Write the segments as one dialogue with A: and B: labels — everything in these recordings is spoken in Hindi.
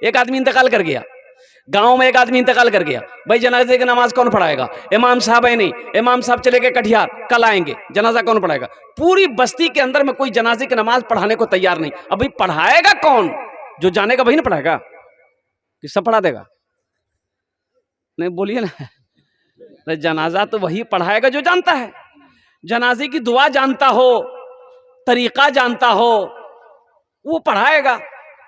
A: एक आदमी इंतकाल कर गया, गांव में एक आदमी इंतकाल कर गया, भाई जनाजे की नमाज कौन पढ़ाएगा? इमाम साहब है नहीं, इमाम साहब चले गए कटिहार, कल आएंगे, जनाजा कौन पढ़ाएगा? पूरी बस्ती के अंदर में कोई जनाजे की नमाज पढ़ाने को तैयार नहीं। अब भाई पढ़ाएगा कौन? जो जानेगा वही ना पढ़ाएगा, कि सब पढ़ा देगा? नहीं बोलिए ना, जनाजा तो वही पढ़ाएगा जो जानता है, जनाजे की दुआ जानता हो, तरीका जानता हो, वो पढ़ाएगा।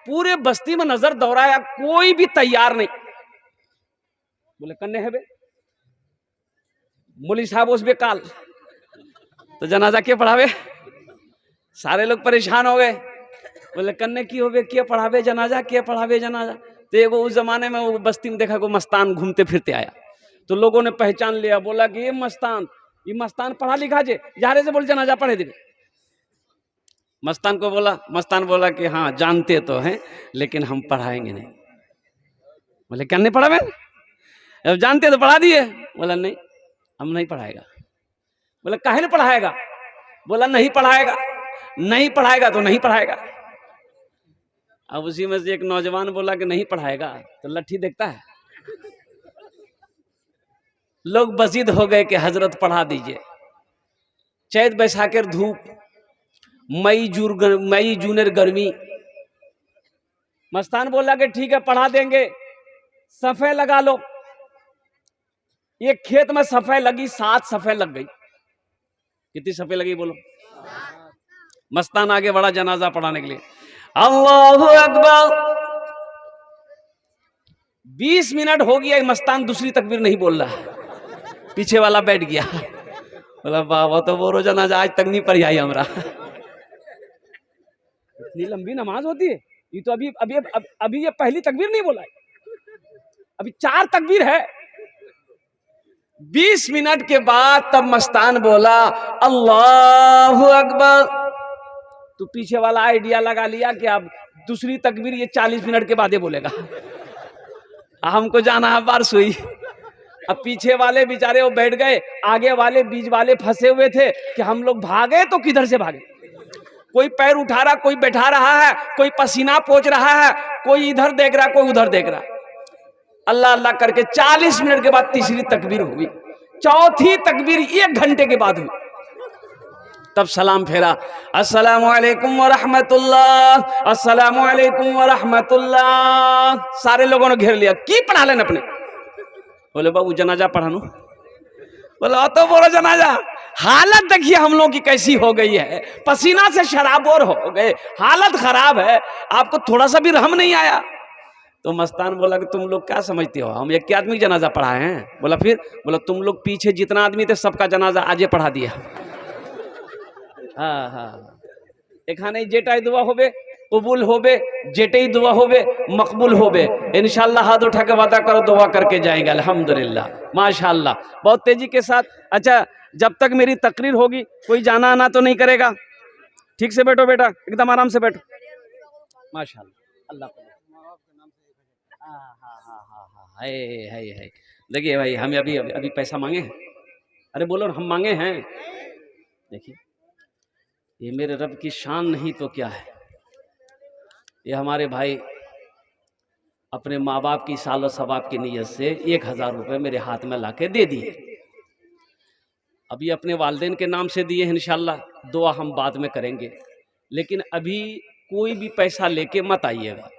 A: पूरे बस्ती में नजर दौड़ाया, कोई भी तैयार नहीं। बोले कन्ने है बे मुली साहब उस बेकाल, तो जनाजा क्या पढ़ावे? सारे लोग परेशान हो गए। बोले कन्ने की हो बे, क्या पढ़ावे जनाजा, क्या पढ़ावे जनाजा? तो एगो उस जमाने में वो बस्ती में देखा को मस्तान घूमते फिरते आया, तो लोगों ने पहचान लिया, बोला कि ये मस्तान पढ़ा लिखा जे, जारे से बोल जनाजा पढ़े दे। मस्तान बोला कि हाँ जानते तो हैं, लेकिन हम पढ़ाएंगे नहीं। बोले क्या नहीं पढ़ावे? अब जानते तो पढ़ा दिए। बोला नहीं, हम नहीं पढ़ाएगा। बोला काहे नहीं पढ़ाएगा? बोला नहीं पढ़ाएगा, नहीं पढ़ाएगा तो नहीं पढ़ाएगा। अब उसी में से एक नौजवान बोला कि नहीं पढ़ाएगा, तो लट्ठी देखता है। लोग बजीद हो गए कि हजरत पढ़ा दीजिए। चैत बैसाखेर धूप, मई जूनेर गर्मी। मस्तान बोला कि ठीक है पढ़ा देंगे, सफे लगा लो। एक खेत में सफे लगी, 7 सफे लग गई। कितनी सफे लगी बोलो? मस्तान आगे बढ़ा जनाजा पढ़ाने के लिए। अल्लाहु अकबर। 20 मिनट हो गया, मस्तान दूसरी तकबीर नहीं बोल रहा। पीछे वाला बैठ गया, बोला बाबा तो वो जनाजा आज तक नहीं पढ़ी आई हमरा। इतनी लंबी नमाज होती है? ये तो अभी ये पहली तकबीर नहीं बोला है, अभी 4 तकबीर है। 20 मिनट के बाद तब मस्तान बोला अल्लाहु अकबर। तो पीछे वाला आइडिया लगा लिया कि अब दूसरी तकबीर ये 40 मिनट के बाद ही बोलेगा। हमको जाना है बारिश हुई। अब पीछे वाले बेचारे वो बैठ गए, आगे वाले बीच वाले फंसे हुए थे कि हम लोग भागे तो किधर से भागे। कोई पैर उठा रहा, कोई बैठा रहा है, कोई पसीना पोंछ रहा है, कोई इधर देख रहा, कोई उधर देख रहा। अल्लाह अल्लाह करके 40 मिनट के बाद तीसरी तकबीर हुई, चौथी तकबीर 1 घंटे के बाद हुई। तब सलाम फेरा, अस्सलामु अलैकुम व रहमतुल्लाह, अस्सलामु अलैकुम व रहमतुल्लाह। सारे लोगों ने घेर लिया, की पढ़ा लेन अपने? बोले बाबू जनाजा पढ़ानू। बोला तो बोलो जनाजा। हालत देखिए हम लोग की कैसी हो गई है, पसीना से शराबोर हो गए, हालत खराब है, आपको थोड़ा सा भी रहम नहीं आया? तो मस्तान बोला कि तुम लोग क्या समझते हो, हम एक आदमी जनाजा पढ़ाए हैं? बोला फिर? बोला तुम लोग पीछे जितना आदमी थे सबका जनाजा आजे पढ़ा दिया। हाँ हाँ, एखाने जेटाई दुआ होबे कबूल होबे, जेटेई दुआ होबे मकबूल होबे। इंशाल्लाह हाथ उठा के वादा करो, दुआ करके जाएंगे अल्हम्दुलिल्लाह माशाल्लाह बहुत तेजी के साथ। अच्छा, जब तक मेरी तकरीर होगी कोई जाना आना तो नहीं करेगा? ठीक से बैठो बेटा, एकदम आराम से बैठो। माशाल्लाह, अल्लाह है। देखिए भाई, हमें अभी पैसा मांगे हैं। अरे बोलो हम मांगे हैं। देखिए ये मेरे रब की शान नहीं तो क्या है। ये हमारे भाई अपने माँ बाप की सालो सवाब की नीयत से 1000 रुपये मेरे हाथ में लाके दे दिए। अभी अपने वालिदैन के नाम से दिए हैं, इंशाल्लाह दुआ हम बाद में करेंगे, लेकिन अभी कोई भी पैसा लेके मत आइएगा।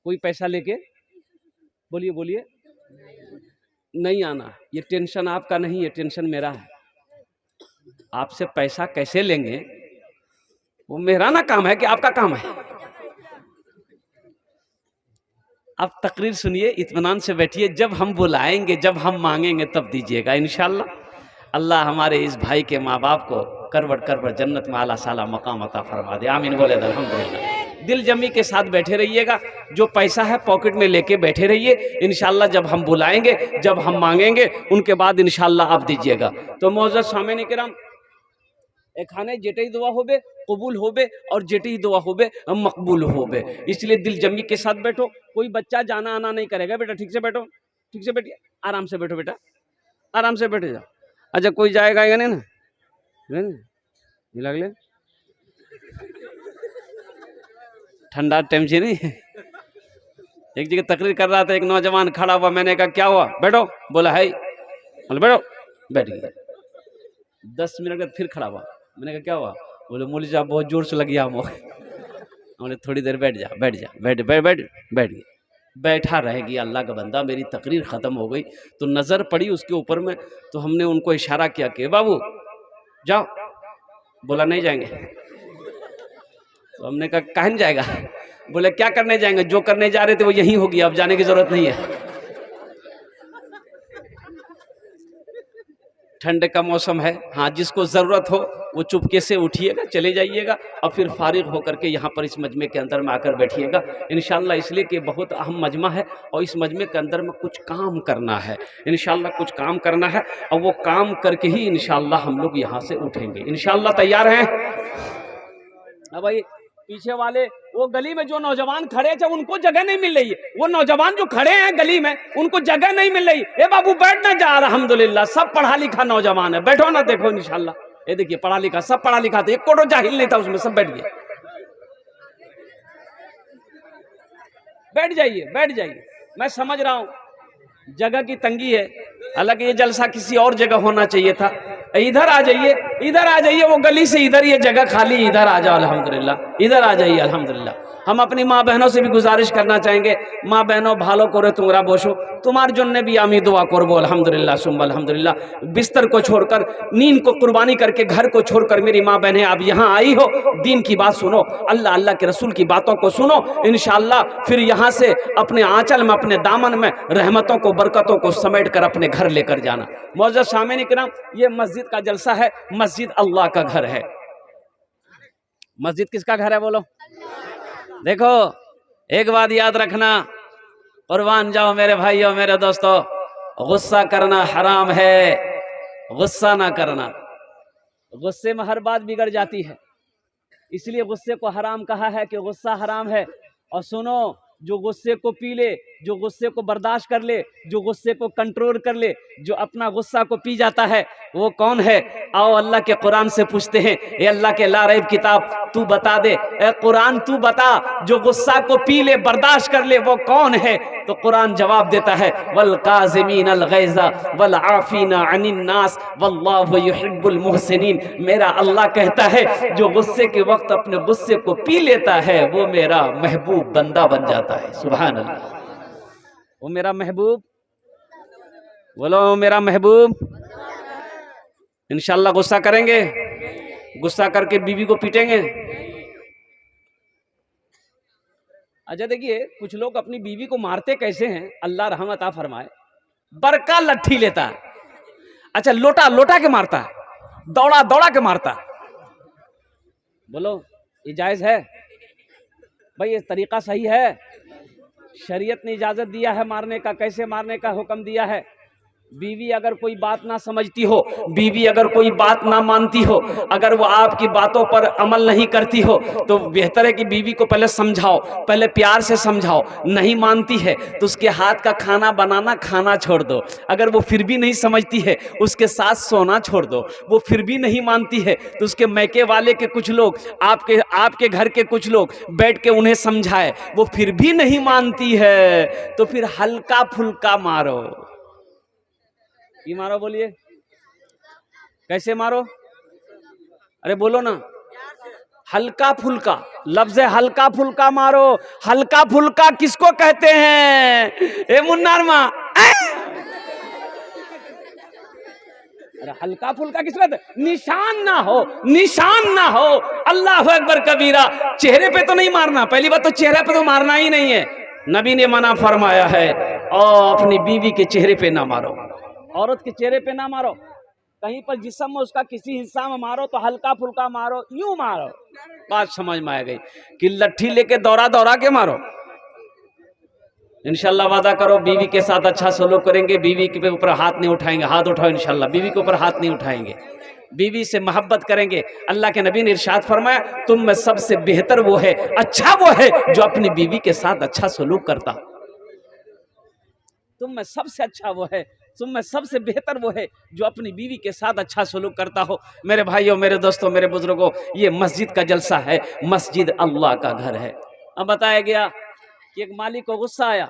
A: कोई पैसा लेके बोलिए नहीं आना। ये टेंशन आपका नहीं है, टेंशन मेरा है। आपसे पैसा कैसे लेंगे वो मेरा ना काम है कि आपका काम है। आप तकरीर सुनिए, इत्मीनान से बैठिए, जब हम बुलाएंगे, जब हम मांगेंगे तब दीजिएगा इंशाल्लाह। अल्लाह हमारे इस भाई के माँ बाप को करवट जन्नत में आला साला मकाम अता फरमा दे, आमीन बोले अल्हम्दुलिल्लाह। दिल जमी के साथ बैठे रहिएगा, जो पैसा है पॉकेट में लेके बैठे रहिए। इंशाल्लाह जब हम बुलाएंगे, जब हम मांगेंगे, उनके बाद इंशाल्लाह आप दीजिएगा। तो मोअज़्ज़ज़ सामईन किराम, एखाने जेटेई दुआ होबे कबूल होबे और जेटेई दुआ होबे मकबूल होबे, इसलिए दिल जमी के साथ बैठो। कोई बच्चा जाना आना नहीं करेगा बेटा, ठीक से बैठो, ठीक से बैठिए, आराम से बैठो बेटा, आराम से बैठे जाओ। अच्छा कोई जाएगा या नहीं ना? नहीं लगले ठंडा टेंशन नहीं। एक जगह तकरीर कर रहा था, एक नौजवान खड़ा हुआ, मैंने कहा क्या हुआ, बैठो, बोला है, बोले बैठो, बैठ गया। 10 मिनट बाद फिर खड़ा हुआ, मैंने कहा क्या हुआ, बोले मौलवी साहब बहुत जोर से लग गया हमको। बोले थोड़ी देर बैठ जा, बैठ जा, बैठ बैठ बैठ बैठ गया। बैठा रह गया अल्लाह का बंदा। मेरी तकरीर ख़त्म हो गई तो नज़र पड़ी उसके ऊपर में, तो हमने उनको इशारा किया कि बाबू जाओ। बोला नहीं जाएंगे। तो हमने कहा कहाँ नहीं जाएगा, बोले क्या करने जाएंगे, जो करने जा रहे थे वो यही हो गया, अब जाने की जरूरत नहीं है। ठंड का मौसम है, हाँ जिसको ज़रूरत हो वो चुपके से उठिएगा, चले जाइएगा और फिर फारिग होकर के यहाँ पर इस मजमे के अंदर में आकर बैठिएगा इंशाअल्लाह। इसलिए कि बहुत अहम मजमा है और इस मजमे के अंदर में कुछ काम करना है इंशाअल्लाह, कुछ काम करना है और वो काम करके ही इंशाअल्लाह हम लोग यहाँ से उठेंगे इंशाअल्लाह। तैयार हैं? अब भाई पीछे वाले वो गली में जो नौजवान खड़े थे उनको जगह नहीं मिल रही है, वो नौजवान जो खड़े हैं गली में उनको जगह नहीं मिल रही। ए बाबू बैठना जा रहा, अल्हम्दुलिल्लाह सब पढ़ा लिखा नौजवान है, बैठो ना, देखो इंशाल्लाह। ये देखिए पढ़ा लिखा, सब पढ़ा लिखा था, एक कोटो जाहिल नहीं था उसमें, सब बैठ गए। बैठ जाइए, बैठ जाइए, मैं समझ रहा हूँ जगह की तंगी है, हालांकि ये जलसा किसी और जगह होना चाहिए था। इधर आ जाइए, इधर आ जाइए, वो गली से इधर, ये जगह खाली, इधर आ जाओ अल्हम्दुलिल्लाह, इधर आ जाइए अल्हम्दुलिल्लाह। हम अपनी माँ बहनों से भी गुजारिश करना चाहेंगे, माँ बहनों भालो करे तुमरा बोशो, तुम्हार जोन्ने भी आमी दुआ करबो अल्हम्दुलिल्लाह सुम्मा अल्हम्दुलिल्लाह। बिस्तर को छोड़कर, नींद को कुर्बानी करके, घर को छोड़कर मेरी माँ बहनें आप यहाँ आई हो, दीन की बात सुनो, अल्लाह अल्लाह के रसूल की बातों को सुनो इंशाअल्लाह। फिर यहाँ से अपने आंचल में, अपने दामन में रहमतों को, बरकतों को समेट कर अपने घर लेकर जाना। मौजूद सामने किराम, ये मस्जिद का जलसा है, मस्जिद अल्लाह का घर है। मस्जिद किसका घर है बोलो? देखो एक बात याद रखना, कुर्बान जाओ मेरे भाइयों मेरे दोस्तों, गुस्सा करना हराम है, गुस्सा ना करना, गुस्से में हर बात बिगड़ जाती है, इसलिए गुस्से को हराम कहा है कि गुस्सा हराम है। और सुनो, जो गुस्से को पी ले, जो गुस्से को बर्दाश्त कर ले, जो गुस्से को कंट्रोल कर ले, जो अपना गुस्सा को पी जाता है, वो कौन है? आओ अल्लाह के कुरान से पूछते हैं, ए अल्लाह के लारैब किताब तू बता दे, ए कुरान तू बता, जो गुस्सा को पी ले, बर्दाश्त कर ले, वो कौन है? तो कुरान जवाब देता है, वल काज़िमीन अल गैज़ा वल आफीना अनिन नास वल्लाहु युहिब्बुल मुहसिनीन। मेरा अल्लाह कहता है जो गुस्से के वक्त अपने गुस्से को पी लेता है वो मेरा महबूब बंदा बन जाता है। सुभान अल्लाह, वो मेरा महबूब, बोलो मेरा महबूब। इंशाअल्लाह गुस्सा करेंगे, गुस्सा करके बीवी को पीटेंगे। अच्छा देखिए, कुछ लोग अपनी बीवी को मारते कैसे हैं, अल्लाह रहमत आ फरमाए। बरका लट्ठी लेता है, अच्छा लोटा लोटा के मारता है, दौड़ा दौड़ा के मारता है। बोलो ये जायज है भाई? ये तरीका सही है? शरीयत ने इजाजत दिया है मारने का, कैसे मारने का हुक्म दिया है। बीवी अगर कोई बात ना समझती हो, बीवी अगर कोई बात ना मानती हो, अगर वो आपकी बातों पर अमल नहीं करती हो, तो बेहतर है कि बीवी को पहले समझाओ, पहले प्यार से समझाओ। नहीं मानती है तो उसके हाथ का खाना बनाना खाना छोड़ दो। अगर वो फिर भी नहीं समझती है, उसके साथ सोना छोड़ दो। वो फिर भी नहीं मानती है तो उसके मैके वाले के कुछ लोग, आपके घर के कुछ लोग बैठ के उन्हें समझाए, वो फिर भी नहीं मानती है तो फिर हल्का फुल्का मारो। ये मारो, बोलिए कैसे मारो? अरे बोलो ना, हल्का फुल्का। लफ्ज है हल्का फुल्का मारो। हल्का फुल्का किसको कहते हैं? ए मुन्नार माँ, अरे हल्का फुल्का किसको कहते हैं? निशान ना हो, निशान ना हो। अल्लाह अकबर कबीरा। चेहरे पे तो नहीं मारना, पहली बात तो चेहरे पे तो मारना ही नहीं है, नबी ने मना फरमाया है। और अपनी बीवी के चेहरे पे ना मारो, औरत के चेहरे पे ना मारो, कहीं पर जिस्म में उसका किसी हिस्सा में मारो तो हल्का फुल्का मारो, यूं मारो। बात समझ में आ गई कि लट्ठी लेके दौड़ा दौड़ा के मारो। इंशाल्लाह वादा करो बीवी के साथ अच्छा सलूक करेंगे, बीवी के ऊपर हाथ नहीं उठाएंगे। हाथ उठाओ इंशाल्लाह, बीवी के ऊपर हाथ नहीं उठाएंगे, बीवी से मोहब्बत करेंगे। अल्लाह के नबी ने इरशाद फरमाया, तुम में सबसे बेहतर वो है, अच्छा वो है जो अपनी बीवी के साथ अच्छा सलूक करता। तुम में सबसे अच्छा वो है, तुम में सबसे बेहतर वो है जो अपनी बीवी के साथ अच्छा सलूक करता हो। मेरे भाइयों, मेरे दोस्तों, मेरे बुजुर्गों, ये मस्जिद का जलसा है, मस्जिद अल्लाह का घर है। अब बताया गया कि एक मालिक को गुस्सा आया,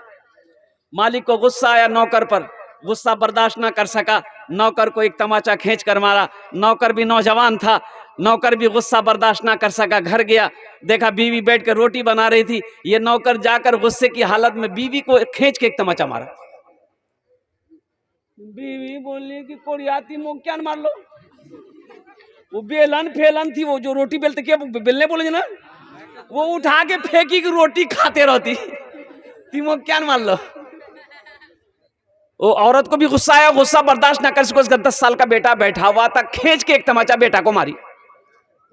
A: मालिक को गुस्सा आया नौकर पर, गुस्सा बर्दाश्त ना कर सका, नौकर को एक तमाचा खींच कर मारा। नौकर भी नौजवान था, नौकर भी गुस्सा बर्दाश्त ना कर सका, घर गया, देखा बीवी बैठ कर रोटी बना रही थी, ये नौकर जाकर गुस्से की हालत में बीवी को खींच के एक तमाचा मारा। बीवी बोली कि कोई आती मुँह क्या मार लो, वो बेलन फेलन थी, वो जो रोटी बेलते क्या बेलने बोले ना, वो उठा के फेंकी कि रोटी खाते रहती, तीमो क्या मार लो। वो औरत को भी गुस्सा आया, गुस्सा बर्दाश्त ना कर सको, उसका 10 साल का बेटा बैठा हुआ था, खींच के एक तमाचा बेटा को मारी।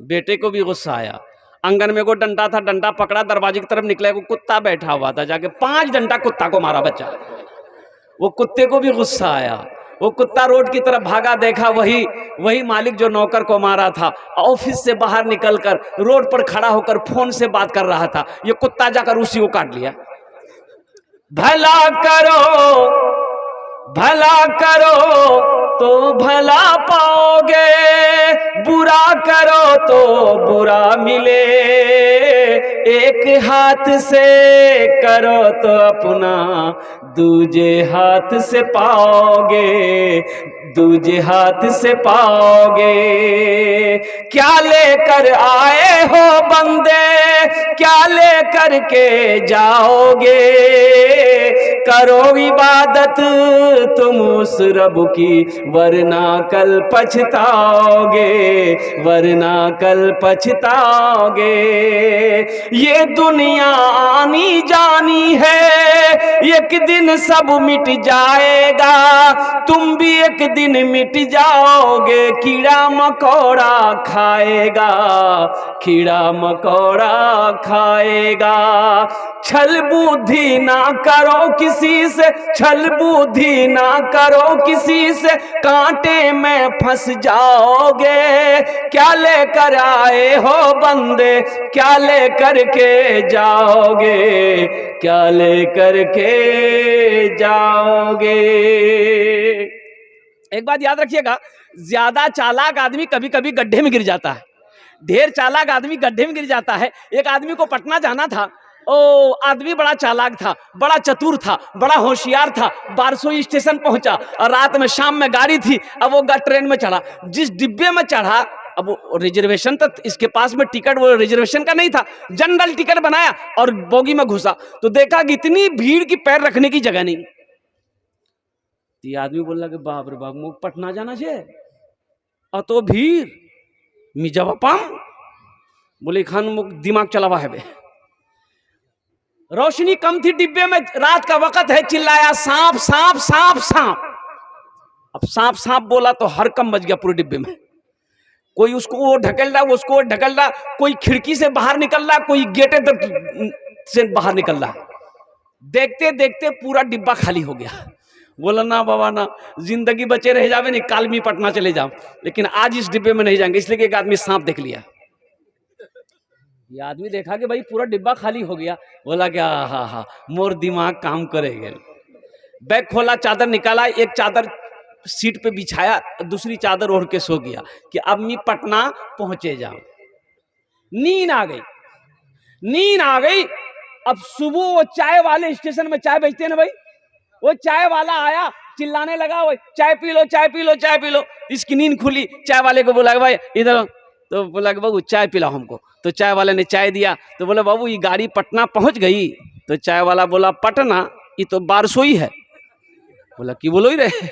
A: बेटे को भी गुस्सा आया, आंगन में को डंडा था, डंडा पकड़ा, दरवाजे की तरफ निकला, को कुत्ता बैठा हुआ था, जाके 5 डंडा कुत्ता को मारा बच्चा। वो कुत्ते को भी गुस्सा आया, वो कुत्ता रोड की तरफ भागा, देखा वही मालिक जो नौकर को मारा था, ऑफिस से बाहर निकलकर रोड पर खड़ा होकर फोन से बात कर रहा था। ये कुत्ता जाकर उसी को काट लिया। भला करो तो भला पाओगे, बुरा करो तो बुरा मिले, एक हाथ से करो तो अपना दूजे हाथ से पाओगे, दूजे हाथ से पाओगे। क्या लेकर आए हो बंदे, क्या लेकर के जाओगे, करो इबादत तुम उस रब की, वरना कल पछताओगे, वरना कल पछताओगे। ये दुनिया आनी जानी है, एक दिन सब मिट जाएगा, तुम भी एक दिन मिट जाओगे। कीड़ा मकोड़ा खाएगा, कीड़ा मकोड़ा खाएगा। छल बुद्धि ना करो किसी से, छल बुद्धि ना करो किसी से, कांटे में फंस जाओगे। क्या लेकर आए हो बंदे, क्या लेकर के जाओगे, क्या लेकर के जाओगे। एक बात याद रखिएगा, ज्यादा चालाक आदमी कभी कभी गड्ढे में गिर जाता है, ढेर चालाक आदमी गड्ढे में गिर जाता है। एक आदमी को पटना जाना था, ओ आदमी बड़ा चालाक था, बड़ा चतुर था, बड़ा होशियार था। बारसोई स्टेशन पहुंचा और रात में शाम में गाड़ी थी, अब वो ट्रेन में चढ़ा, जिस डिब्बे में चढ़ा, अब वो रिजर्वेशन तो इसके पास में टिकट वो रिजर्वेशन का नहीं था, जनरल टिकट बनाया और बोगी में घुसा तो देखा कि इतनी भीड़ की पैर रखने की जगह नहीं। ये आदमी बोला कि बाप रे बाप, मुझे पटना जाना चाहिए और तो भीड़ मी जवाब बोले खान मुख दिमाग चलावा है बे। रोशनी कम थी डिब्बे में, रात का वक्त है, चिल्लाया सांप सांप सांप सांप। अब सांप सांप बोला तो हर कम बज गया पूरे डिब्बे में। कोई उसको वो ढकेल रहा, उसको ढकेल रहा, कोई खिड़की से बाहर निकल रहा, कोई गेटे से बाहर निकल रहा। देखते देखते पूरा डिब्बा खाली हो गया। बोला ना बाबा ना, जिंदगी बचे रह जावे नहीं, काल मी पटना चले जाओ, लेकिन आज इस डिब्बे में नहीं जाएंगे। इसलिए कि एक आदमी सांप देख लिया। ये आदमी देखा कि भाई पूरा डिब्बा खाली हो गया, बोला क्या हा मोर दिमाग काम करेगा। बैग खोला, चादर निकाला, एक चादर सीट पे बिछाया, दूसरी चादर ओढ़ के सो गया कि अब मैं पटना पहुंचे जाऊं। नींद आ गई, नींद आ गई। अब सुबह वो चाय वाले स्टेशन में चाय बेचते हैं ना भाई, वो चाय वाला आया, चिल्लाने लगा, वो चाय पी लो चाय पी लो चाय पी लो। इसकी नींद खुली, चाय वाले को बोला भाई इधर, तो बोला कि बाबू चाय पिलाओ हमको। तो चाय वाले ने चाय दिया, तो बोला बाबू ये गाड़ी पटना पहुंच गई। तो चाय वाला बोला पटना, ये तो बारसोई है। बोला कि बोलो ही रहे,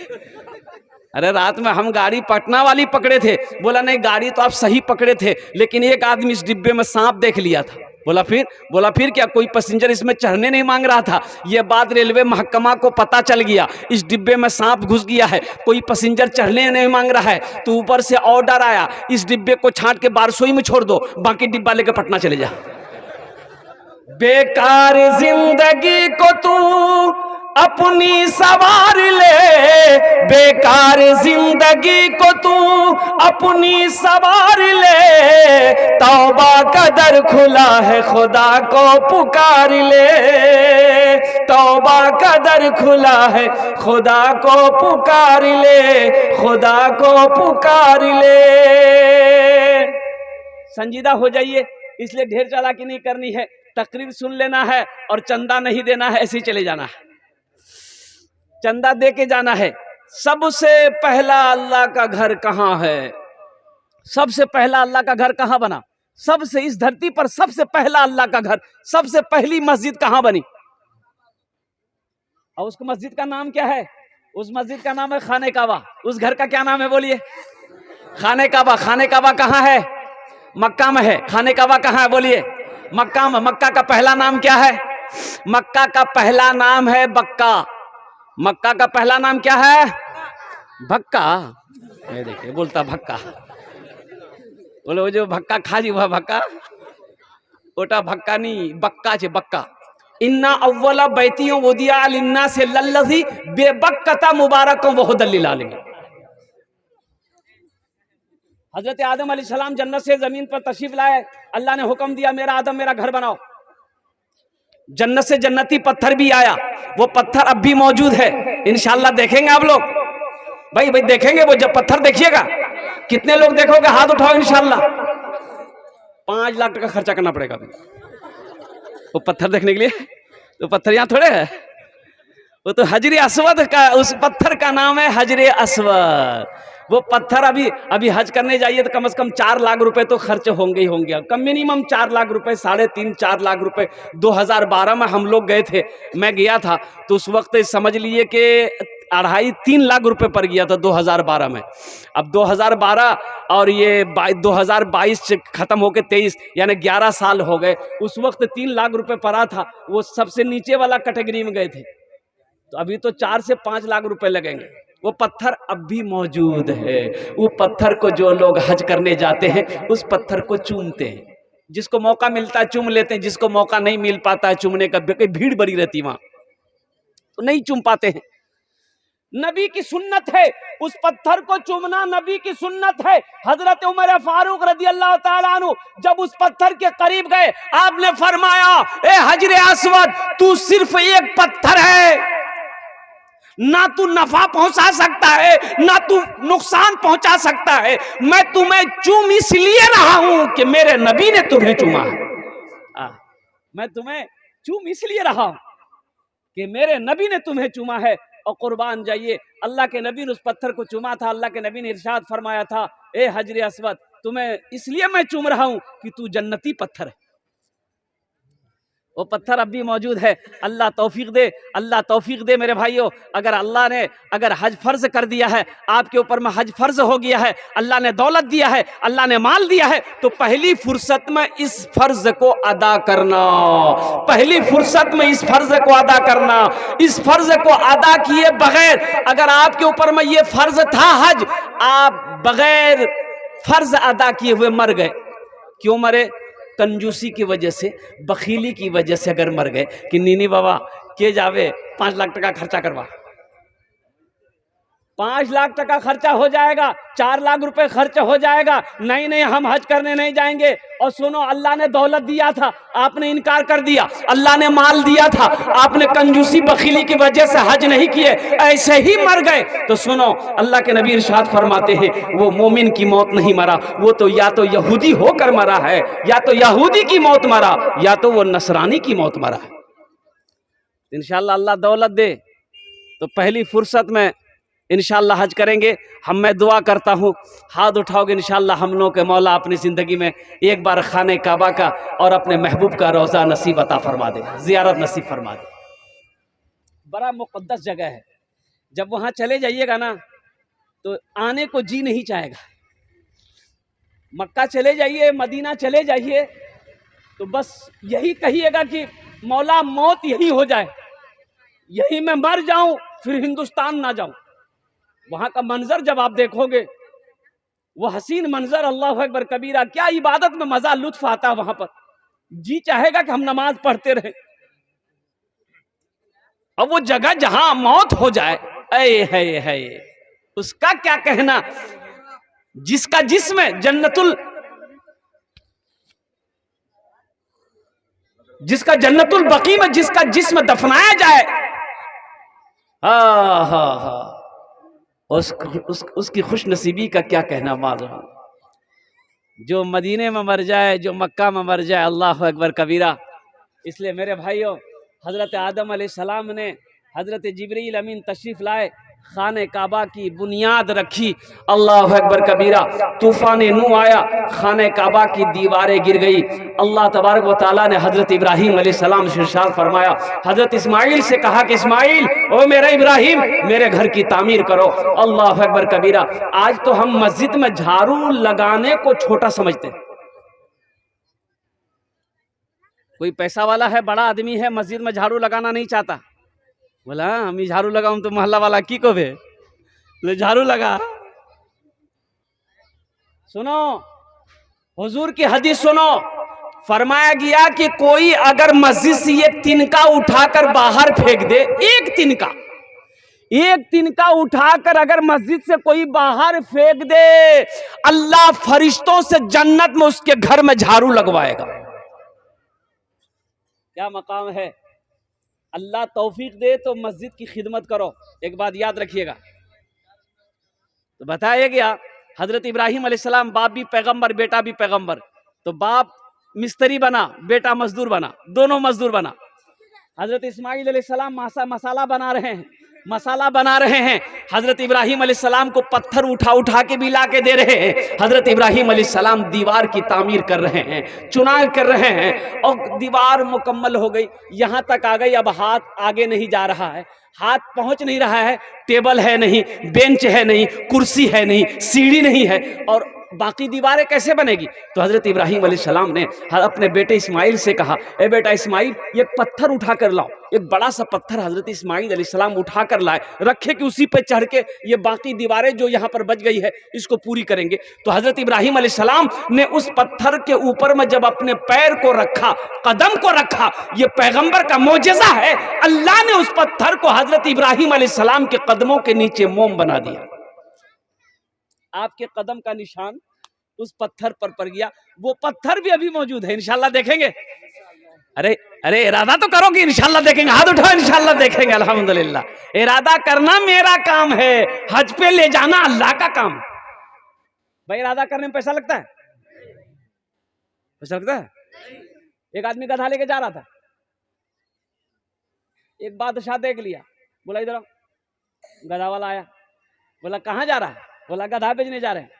A: अरे रात में हम गाड़ी पटना वाली पकड़े थे। बोला नहीं, गाड़ी तो आप सही पकड़े थे, लेकिन एक आदमी इस डिब्बे में सांप देख लिया था। बोला फिर क्या, कोई पैसेंजर इसमें चढ़ने नहीं मांग रहा था। यह बात रेलवे महकमा को पता चल गया, इस डिब्बे में सांप घुस गया है, कोई पैसेंजर चढ़ने नहीं मांग रहा है। तो ऊपर से ऑर्डर आया, इस डिब्बे को छांट के बारसोई में छोड़ दो, बाकी डिब्बा लेकर पटना चले जा। बेकार जिंदगी को तू अपनी सवार ले, बेकार जिंदगी को तू अपनी सवार ले। तौबा का दर खुला है, खुदा को पुकार ले। तौबा का दर खुला है, खुदा को पुकार ले, खुदा को पुकार ले। संजीदा हो जाइए, इसलिए ढेर चालाकी नहीं करनी है। तकरीर सुन लेना है और चंदा नहीं देना है, ऐसे ही चले जाना है, चंदा दे के जाना है। सबसे पहला अल्लाह का घर कहाँ है? सबसे पहला अल्लाह का घर कहाँ बना? सबसे इस धरती पर सबसे पहला अल्लाह का घर, सबसे पहली मस्जिद कहाँ बनी? और उस मस्जिद का नाम क्या है? उस मस्जिद का नाम है खाने काबा। उस घर का क्या नाम है बोलिए? खाने काबा। खाने काबा कहाँ है? मक्का में है। खाने काबा कहाँ है बोलिए? मक्का में। मक्का का पहला नाम क्या है? मक्का का पहला नाम है बक्का। मक्का का पहला नाम क्या है? भक्का। ये देखिए बोलता भक्का, बोले वो जो भक्का खा जी हुआ भक्का, ओटा भक्का नहीं, बक्का छे बक्का। इन्ना अव्वला बैतियों वदिया लिन्ना से लल्लज़ी बेबक्कता मुबारकों वहुदल लिल आलमीन। हजरत आदम अलैहिस्सलाम जन्नत से जमीन पर तशरीफ लाए, अल्लाह ने हुक्म दिया मेरा आदम मेरा घर बनाओ। जन्नत से जन्नती पत्थर भी आया, वो पत्थर अब भी मौजूद है, इंशाल्लाह देखेंगे आप लोग। भाई देखेंगे वो जब पत्थर देखिएगा। कितने लोग देखोगे? हाथ उठाओ इंशाल्लाह। 5 लाख टका खर्चा करना पड़ेगा वो पत्थर देखने के लिए। तो पत्थर यहाँ थोड़े है, वो तो हजरे अस्वद का, उस पत्थर का नाम है हजरे अस्वद। वो पत्थर अभी हज करने जाइए तो कम से कम 4 लाख रुपए तो खर्च होंगे ही होंगे, कम मिनिमम 4 लाख रुपए, 3.5-4 लाख रुपए। 2012 में हम लोग गए थे, मैं गया था तो उस वक्त समझ लिए कि 2.5-3 लाख रुपए पर गया था 2012 में। अब 2012 और ये 2022 से खत्म होके 23 यानी 11 साल हो गए। उस वक्त 3 लाख रुपए पड़ा था, वो सबसे नीचे वाला कैटेगरी में गए थे। तो अभी तो 4 से 5 लाख रुपए लगेंगे। वो पत्थर अब भी मौजूद है। वो पत्थर को जो लोग हज करने जाते हैं उस पत्थर को चूमते हैं। जिसको मौका मिलता है चूम लेते हैं, जिसको मौका नहीं मिल पाता है चूमने का, भीड़ बड़ी रहती वहां तो नहीं चूम पाते हैं। नबी की सुन्नत है उस पत्थर को चूमना, नबी की सुन्नत है। हजरत उमर फारूक रजी अल्लाह ताला अन्हु जब उस पत्थर के करीब गए, आपने फरमाया ए हजरे अस्वद, तू सिर्फ एक पत्थर है, ना तू नफा पहुंचा सकता है ना तू नुकसान पहुंचा सकता है। मैं तुम्हें चूम इसलिए रहा हूं कि मेरे नबी ने तुम्हें चूमा है। मैं तुम्हें चूम इसलिए रहा हूं कि मेरे नबी ने तुम्हें चूमा है। और कुर्बान जाइए, अल्लाह के नबी ने उस पत्थर को चूमा था। अल्लाह के नबी ने इरशाद फरमाया था, ए हजरे अस्वद, तुम्हें इसलिए मैं चूम रहा हूं कि तू जन्नती पत्थर है। वो पत्थर अब भी मौजूद है। अल्लाह तौफीक दे, अल्लाह तौफीक दे मेरे भाइयों। अगर अल्लाह ने हज फर्ज कर दिया है, आपके ऊपर में हज फर्ज हो गया है, अल्लाह ने दौलत दिया है, अल्लाह ने माल दिया है, तो पहली फुर्सत में इस फर्ज को अदा करना, पहली फुर्सत में इस फर्ज को अदा करना। इस फर्ज को अदा किए बगैर, अगर आपके ऊपर में ये फर्ज था हज, आप बगैर फर्ज अदा किए हुए मर गए। क्यों मरे? कंजूसी की वजह से, बखीली की वजह से अगर मर गए कि नीनी बाबा के जावे 5 लाख टका खर्चा करवा, 5 लाख टका खर्चा हो जाएगा, 4 लाख रुपए खर्च हो जाएगा, नहीं हम हज करने नहीं जाएंगे। और सुनो, अल्लाह ने दौलत दिया था, आपने इनकार कर दिया। अल्लाह ने माल दिया था, आपने कंजूसी बखीली की वजह से हज नहीं किए, ऐसे ही मर गए। तो सुनो, अल्लाह के नबी इरशाद फरमाते हैं, वो मोमिन की मौत नहीं मरा, वो तो या तो यहूदी होकर मरा है, या तो यहूदी की मौत मरा, या तो वो नसरानी की मौत मरा है। इंशाअल्लाह अल्लाह दौलत दे तो पहली फुर्सत में इंशाअल्लाह हज करेंगे। मैं दुआ करता हूँ, हाथ उठाओगे इंशाअल्लाह हम लोगों के मौला अपनी ज़िंदगी में एक बार खाने काबा का और अपने महबूब का रोज़ा नसीब अता फरमा दे, ज़ियारत नसीब फरमा दे। बड़ा मुक़द्दस जगह है, जब वहाँ चले जाइएगा ना तो आने को जी नहीं चाहेगा। मक्का चले जाइए, मदीना चले जाइए तो बस यही कहिएगा कि मौला मौत यही हो जाए, यही मैं मर जाऊं, फिर हिंदुस्तान ना जाऊं। वहां का मंजर जब आप देखोगे, वो हसीन मंजर, अल्लाह अकबर कबीरा, क्या इबादत में मजा लुत्फ आता है वहां पर। जी चाहेगा कि हम नमाज पढ़ते रहे। और वो जगह जहां मौत हो जाए, ऐ है उसका क्या कहना। जिसका जिस्म जन्नतुल बकी में जिसका जिस्म दफनाया जाए, उसकी खुश नसीबी का क्या कहना मालूम। जो मदीने में मर जाए, जो मक्का में मर जाए, अल्लाह अकबर कबीरा, इसलिए मेरे भाइयों, हजरत आदम अलैहिस्सलाम ने हजरत जिब्रील अमीन तशरीफ लाए, खाने काबा की बुनियाद रखी। अल्लाह अकबर कबीरा, तूफान नू आया, खाने काबा की दीवारें गिर गई। अल्लाह तबारक व तआला ने हजरत इब्राहीम अलैहिस्सलाम से इरशाद फरमाया, हजरत इस्माइल से कहा कि इस्माइल, ओ मेरा इब्राहिम, मेरे घर की तामीर करो। अल्लाह अकबर कबीरा। आज तो हम मस्जिद में झाड़ू लगाने को छोटा समझते हैं। कोई पैसा वाला है, बड़ा आदमी है, मस्जिद में झाड़ू लगाना नहीं चाहता, बोला हम झाड़ू लगाऊं तो मोहल्ला वाला की को बे झाड़ू लगा। सुनो हुजूर की हदीस सुनो, फरमाया गया कि कोई अगर मस्जिद से ये तिनका उठाकर बाहर फेंक दे, एक तिनका उठाकर अगर मस्जिद से कोई बाहर फेंक दे, अल्लाह फरिश्तों से जन्नत में उसके घर में झाड़ू लगवाएगा। क्या मकाम है। अल्लाह तौफीक दे तो मस्जिद की खिदमत करो। एक बात याद रखिएगा, तो बताया गया हजरत इब्राहीम अलैहिस्सलाम, बाप भी पैगंबर, बेटा भी पैगंबर, तो बाप मिस्त्री बना, बेटा मजदूर बना, दोनों मजदूर बना। हजरत इस्माइल अलैहिस्सलाम मसाला बना रहे हैं, हजरत इब्राहीम अलैहिस्सलाम को पत्थर उठा के भी ला के दे रहे हैं। हजरत इब्राहीम अलैहिस्सलाम दीवार की तामीर कर रहे हैं, चुनाव कर रहे हैं, और दीवार मुकम्मल हो गई, यहाँ तक आ गई। अब हाथ आगे नहीं जा रहा है, हाथ पहुंच नहीं रहा है, टेबल है नहीं, बेंच है नहीं, कुर्सी है नहीं, सीढ़ी नहीं है, और बाकी दीवारें कैसे बनेगी। तो हजरत इब्राहीम अलैहिस्सलाम ने अपने बेटे इस्माइल से कहा, ए बेटा इस्माइल, ये पत्थर उठा कर लाओ। एक बड़ा सा पत्थर हजरत इस्माइल अलैहिस्सलाम उठा कर लाए, रखे कि उसी पे चढ़ के ये बाकी दीवारें जो यहाँ पर बच गई है इसको पूरी करेंगे। तो हजरत इब्राहीम अलैहिस्सलाम ने उस पत्थर के ऊपर में जब अपने पैर को रखा, कदम को रखा, ये पैगंबर का मोजेज़ा है, अल्लाह ने उस पत्थर को हजरत इब्राहीम अलैहिस्सलाम के कदमों के नीचे मोम बना दिया। आपके कदम का निशान उस पत्थर पर पड़ गया। वो पत्थर भी अभी मौजूद है, इंशाल्लाह देखेंगे। अरे इरादा तो करो कि इंशाल्लाह देखेंगे, हाथ उठाओ, इंशाल्लाह देखेंगे। अल्हम्दुलिल्लाह, इरादा करना मेरा काम है, हज पे ले जाना अल्लाह का काम। भाई इरादा करने में पैसा लगता है? पैसा लगता है? एक आदमी गधा लेके जा रहा था, एक बादशाह देख लिया, बोला इधर आओ। गधा वाला आया, बोला कहाँ जा रहा है? बोला गधा बेचने जा रहे हैं।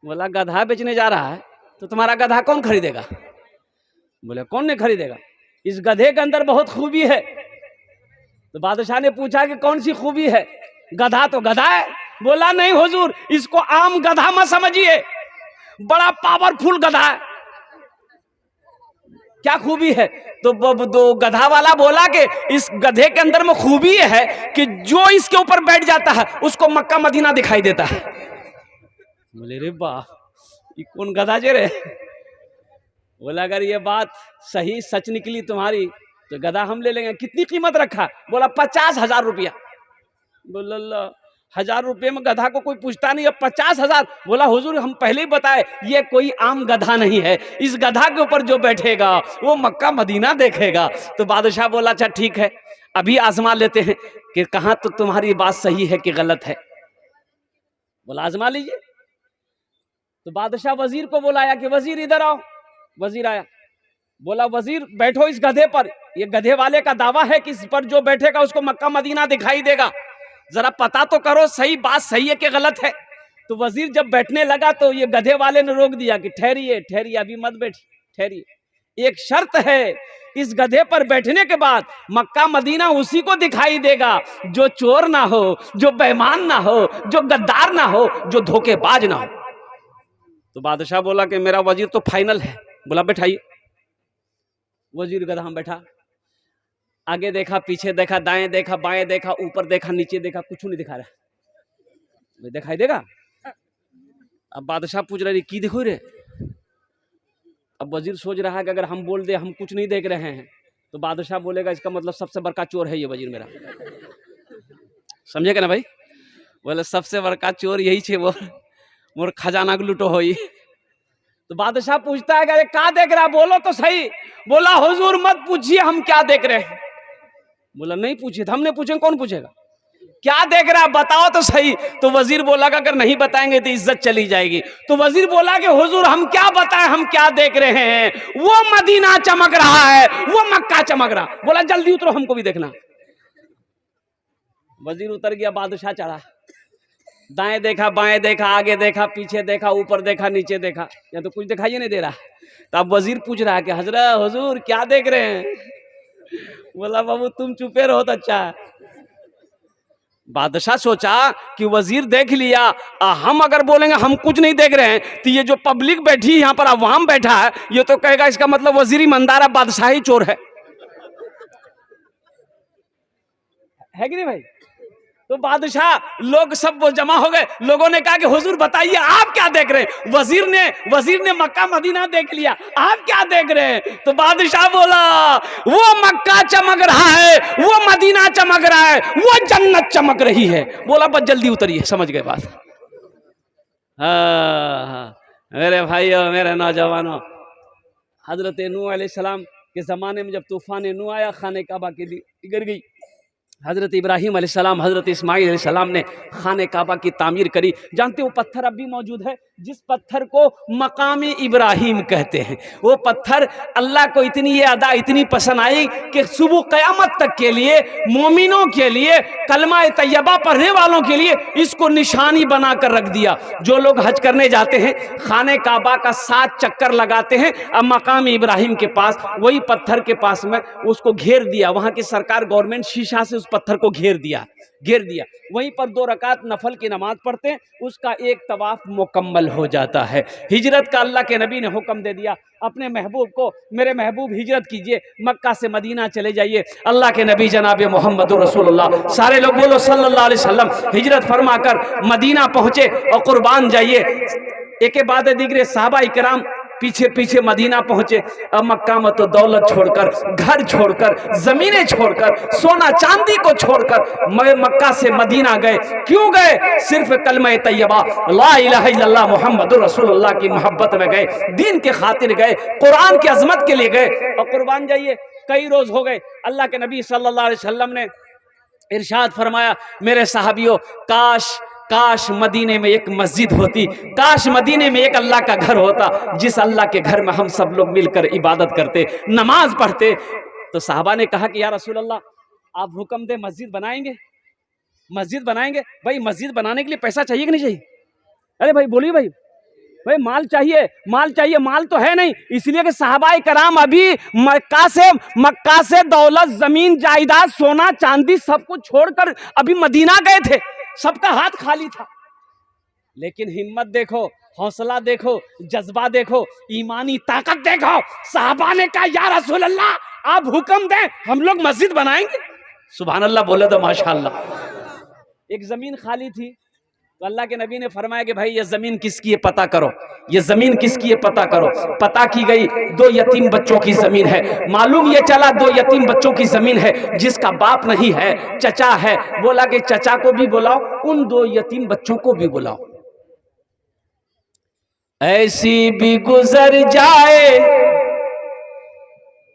A: बोला गधा बेचने जा रहा है तो तुम्हारा गधा कौन खरीदेगा? बोले कौन नहीं खरीदेगा, इस गधे के अंदर बहुत खूबी है। तो बादशाह ने पूछा कि कौन सी खूबी है? गधा तो गधा है। बोला नहीं हुजूर, इसको आम गधा मत समझिए, बड़ा पावरफुल गधा है। क्या खूबी है? तो गधा वाला बोला कि इस गधे के अंदर में खूबी है कि जो इसके ऊपर बैठ जाता है उसको मक्का मदीना दिखाई देता है। बोले रे वाह, ये कौन गधा जे रे? बोला अगर ये बात सही सच निकली तुम्हारी तो गधा हम ले लेंगे। कितनी कीमत रखा? बोला 50,000 रुपया। बोला 1,000 रुपये में गधा को कोई पूछता नहीं, अब 50,000। बोला हुजूर हम पहले ही बताए ये कोई आम गधा नहीं है, इस गधा के ऊपर जो बैठेगा वो मक्का मदीना देखेगा। तो बादशाह बोला अच्छा ठीक है, अभी आजमा लेते हैं कि कहाँ तो तुम्हारी बात सही है कि गलत है। बोला आजमा लीजिए। तो बादशाह वजीर को बुलाया कि वजीर इधर आओ। वजीर आया, बोला वजीर बैठो इस गधे पर, ये गधे वाले का दावा है कि इस पर जो बैठेगा उसको मक्का मदीना दिखाई देगा, जरा पता तो करो सही बात सही है कि गलत है। तो वजीर जब बैठने लगा तो ये गधे वाले ने रोक दिया कि ठहरिए ठहरिए, अभी मत बैठिए, ठहरिए, एक शर्त है, इस गधे पर बैठने के बाद मक्का मदीना उसी को दिखाई देगा जो चोर ना हो, जो बेईमान ना हो, जो गद्दार ना हो, जो धोखेबाज ना हो। तो बादशाह बोला कि मेरा वजीर तो फाइनल है। बोला बैठाइए। वजीर गधा में बैठा, आगे देखा, पीछे देखा, दाएं देखा, बाएं देखा, ऊपर देखा, नीचे देखा, कुछ नहीं दिखा रहा। दिखाई देगा? अब बादशाह पूछ रहे की देखो रे। अब वजीर सोच रहा है कि अगर हम बोल दे हम कुछ नहीं देख रहे हैं तो बादशाह बोलेगा इसका मतलब सबसे बड़का चोर है ये वजीर मेरा। समझेगा ना भाई? बोले सबसे बड़का चोर यही छे, वो मोर खजाना को लूटो होई। तो बादशाह पूछता है कि क्या देख रहा, बोलो तो सही। बोला हुजूर मत पूछिए हम क्या देख रहे हैं। बोला नहीं पूछिए, हमने पूछे कौन पूछेगा? क्या देख रहा है बताओ तो सही। तो वजीर बोला कि अगर नहीं बताएंगे तो इज्जत चली जाएगी। तो वजीर बोला कि हुजूर हम क्या बताएं, हम क्या देख रहे हैं, वो मदीना चमक रहा है, वो मक्का चमक रहा। बोला जल्दी उतरो, हमको भी देखना। वजीर उतर गया, बादशाह चढ़ा। दाएं देखा, बाएं देखा, आगे देखा, पीछे देखा, ऊपर देखा, नीचे देखा, या तो कुछ दिखाई नहीं दे रहा। तो अब वजीर पूछ रहा है कि हजरत हुजूर क्या देख रहे हैं। बोला बाबू तुम चुपे रहो तो अच्छा है। बादशाह सोचा कि वजीर देख लिया, हम अगर बोलेंगे हम कुछ नहीं देख रहे हैं तो ये जो पब्लिक बैठी है यहाँ पर, अवाम बैठा है, ये तो कहेगा इसका मतलब वजीर ईमानदार है, बादशाह ही चोर है कि नहीं भाई। तो बादशाह लोग सब वो जमा हो गए। लोगों ने कहा कि हुजूर बताइए आप क्या देख रहे हैं। वजीर ने मक्का मदीना देख लिया, आप क्या देख रहे हैं। तो बादशाह बोला वो मक्का चमक रहा है, वो मदीना चमक रहा है, वो जन्नत चमक रही है। बोला बस जल्दी उतरिए, समझ गए बात। हाँ मेरे भाइयों, मेरे नौजवानों, हजरत नूह अलैहिस्सलाम के जमाने में जब तूफान नूह आया, खाने काबा की गिर गई। हज़रत इब्राहीम अलैहिस्सलाम, हज़रत इस्माईल अलैहिस्सलाम ने खाने काबा की तामीर करी। जानते हो पत्थर अब भी मौजूद है, जिस पत्थर को मकामी इब्राहीम कहते हैं। वो पत्थर अल्लाह को इतनी ये अदा इतनी पसंद आई कि सुबह क़यामत तक के लिए, मोमिनों के लिए, कलमा तैयबा पढ़ने वालों के लिए इसको निशानी बना कर रख दिया। जो लोग हज करने जाते हैं, खाने काबा का 7 चक्कर लगाते हैं, अब मकामी इब्राहीम के पास, वही पत्थर के पास में उसको घेर दिया। वहाँ की सरकार गवर्नमेंट शीशा से पत्थर को घेर दिया। वहीं पर 2 रकात नफल की नमाज पढ़ते हैं, उसका एक तवाफ मुकम्मल हो जाता है। हिजरत का अल्लाह के नबी ने हुक्म दे दिया अपने महबूब को, मेरे महबूब हिजरत कीजिए, मक्का से मदीना चले जाइए। अल्लाह के नबी जनाब मोहम्मद रसूलुल्लाह, सारे लोग बोलो सल्लल्लाहु अलैहि वसल्लम, हिजरत फरमाकर मदीना पहुंचे और कुर्बान जाइए। एक के बाद दिगरे सहाबा इकराम पीछे पीछे मदीना पहुंचे। अब मक्का में तो दौलत छोड़कर, घर छोड़कर, जमीनें छोड़कर, सोना चांदी को छोड़कर मक्का से मदीना गए। क्यों गए? सिर्फ कलमा तैयबा ला इलाहा इल्लल्लाह मुहम्मदुर रसूलुल्लाह की मोहब्बत में गए, दीन के खातिर गए, कुरान की अजमत के लिए गए। और कुर्बान जाइए, कई रोज हो गए। अल्लाह के नबी सल्लल्लाहु अलैहि वसल्लम ने इरशाद फरमाया, मेरे साहबियों, काश मदीने में एक मस्जिद होती, काश मदीने में एक अल्लाह का घर होता, जिस अल्लाह के घर में हम सब लोग मिलकर इबादत करते, नमाज पढ़ते। तो साहबा ने कहा कि या रसूल अल्लाह आप हुक्म दे, मस्जिद बनाएंगे, मस्जिद बनाएंगे। भाई मस्जिद बनाने के लिए पैसा चाहिए कि नहीं चाहिए? अरे भाई बोलिए भाई माल चाहिए, माल चाहिए। माल तो है नहीं, इसलिए कि साहबाए कराम अभी मक्का से दौलत, जमीन जायदाद, सोना चांदी सब कुछ छोड़कर अभी मदीना गए थे, सबका हाथ खाली था। लेकिन हिम्मत देखो, हौसला देखो, जज्बा देखो, ईमानी ताकत देखो। साहबा ने कहा या रसूल अल्लाह आप हुक्म दें, हम लोग मस्जिद बनाएंगे। सुभान अल्लाह बोले तो माशाअल्लाह। एक जमीन खाली थी, तो अल्लाह के नबी ने फरमाया कि भाई ये जमीन किसकी है पता करो, ये जमीन किसकी है पता करो। पता की गई, 2 यतीम बच्चों की जमीन है। मालूम ये चला 2 यतीम बच्चों की जमीन है, जिसका बाप नहीं है, चचा है। बोला कि चचा को भी बुलाओ, उन 2 यतीम बच्चों को भी बुलाओ। ऐसी भी गुजर जाए,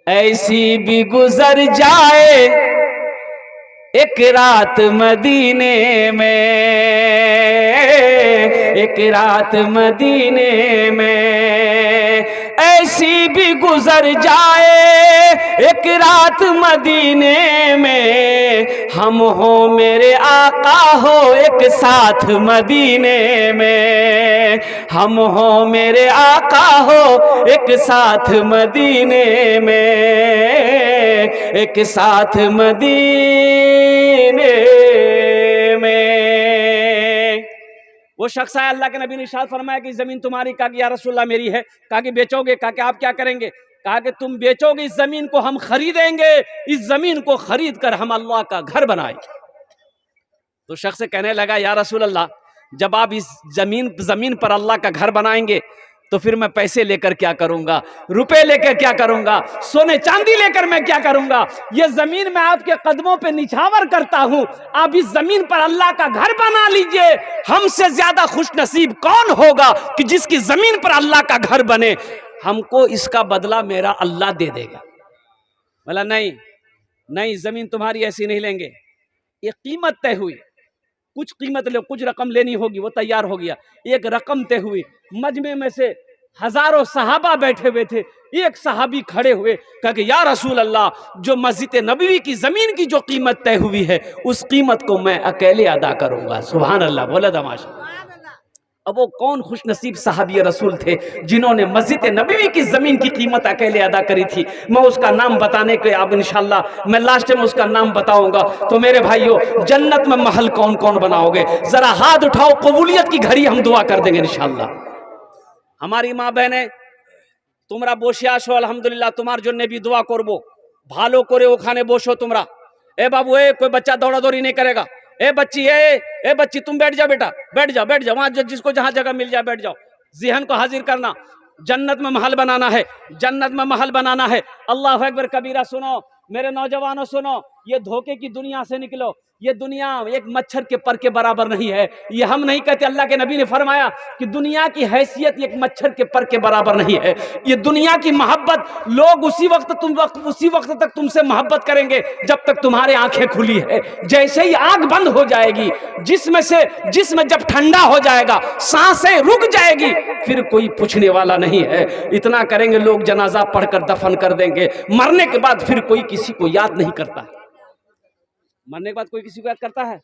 A: ऐसी भी गुजर जाए एक रात मदीने में, एक रात मदीने में, ऐसी भी गुजर जाए एक रात मदीने में। हम हो मेरे आका हो एक साथ मदीने में, हम हो मेरे आका हो एक साथ मदीने में, एक साथ मदीने में। वो शख्स आया, अल्लाह के नबी ने इरशाद फरमाया कि जमीन तुम्हारी। कहा कि या रसूलल्लाह मेरी है। कहा कि बेचोगे? कहा कि आप क्या करेंगे? कहा कि तुम बेचोगे इस जमीन को, हम खरीदेंगे, इस जमीन को खरीद कर हम अल्लाह का घर बनाएंगे। तो शख्स कहने लगा या रसूल अल्लाह, जब आप इस जमीन पर अल्लाह का घर बनाएंगे तो फिर मैं पैसे लेकर क्या करूंगा, रुपए लेकर क्या करूंगा, सोने चांदी लेकर मैं क्या करूंगा? ये जमीन मैं आपके कदमों पे निछावर करता हूं, आप इस जमीन पर अल्लाह का घर बना लीजिए। हमसे ज्यादा खुश नसीब कौन होगा कि जिसकी जमीन पर अल्लाह का घर बने? हमको इसका बदला मेरा अल्लाह दे देगा। बोला नहीं, जमीन तुम्हारी ऐसी नहीं लेंगे, एक कीमत तय हुई, कुछ कीमत ले, कुछ रकम लेनी होगी, वो तैयार हो गया, एक रकम तय हुई। मजमे में से हजारों सहाबा बैठे हुए थे, एक सहाबी खड़े हुए, कहा कि या रसूल अल्लाह, जो मस्जिद नबवी की जमीन की जो कीमत तय हुई है उस कीमत को मैं अकेले अदा करूंगा। सुभान अल्लाह, बोला तमाशा। अब वो कौन खुश नसीब सहाबी रसूल थे जिन्होंने मस्जिद नबवी की जमीन की कीमत अकेले अदा करी थी। मैं उसका नाम बताने के अब इंशाल्लाह मैं लास्ट में उसका नाम बताऊंगा। तो मेरे भाइयों, जन्नत में महल कौन कौन बनाओगे, जरा हाथ उठाओ, कबूलियत की घड़ी हम दुआ कर देंगे इंशाल्लाह। हमारी माँ बहने, তোমরা বসে আসো, আলহামদুলিল্লাহ, তোমার জন্য भी दुआ করবো, ভালো করে ওখানে বসো তোমরা। ए बाबू, ए कोई बच्चा दौड़ा दौड़ी नहीं करेगा। ए बच्ची, ए बच्ची, तुम बैठ जाओ बेटा, बैठ जाओ, बैठ जाओ, वहां जिसको जहां जगह मिल जाए बैठ जाओ। ज़हन को हाजिर करना, जन्नत में महल बनाना है, जन्नत में महल बनाना है। अल्लाह अकबर कबीरा। सुनो मेरे नौजवानों, सुनो, ये धोखे की दुनिया से निकलो। ये दुनिया एक मच्छर के पर के बराबर नहीं है। ये हम नहीं कहते, अल्लाह के नबी ने फरमाया कि दुनिया की हैसियत एक मच्छर के पर के बराबर नहीं है। ये दुनिया की मोहब्बत लोग उसी वक्त तक तुमसे मोहब्बत करेंगे जब तक तुम्हारे आंखें खुली है। जैसे ही आंख बंद हो जाएगी, जिसमें जब ठंडा हो जाएगा, सांसें रुक जाएगी, फिर कोई पूछने वाला नहीं है। इतना करेंगे लोग, जनाजा पढ़कर दफन कर देंगे। मरने के बाद फिर कोई किसी को याद नहीं करता। मरने के बाद कोई किसी को याद करता है?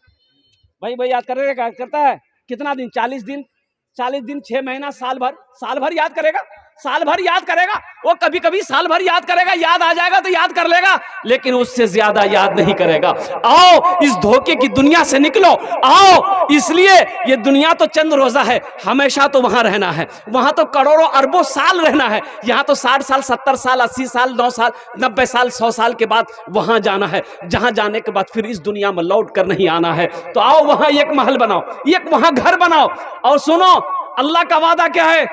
A: भाई याद करेगा? याद करता है? कितना दिन? 40 दिन, 6 महीना, साल भर याद करेगा? साल भर याद करेगा? वो कभी कभी साल भर याद करेगा, याद आ जाएगा तो याद कर लेगा, लेकिन उससे ज्यादा याद नहीं करेगा। आओ इस धोखे की दुनिया से निकलो, आओ। इसलिए ये दुनिया तो चंद रोजा है, हमेशा तो वहां रहना है, वहां तो करोड़ों अरबों साल रहना है। यहाँ तो 60 साल, 70 साल, 80 साल, 9 साल, 90 साल, 100 साल के बाद वहां जाना है, जहां जाने के बाद फिर इस दुनिया में लौट कर नहीं आना है। तो आओ वहां एक महल बनाओ, एक वहां घर बनाओ। और सुनो, अल्लाह का वादा क्या है?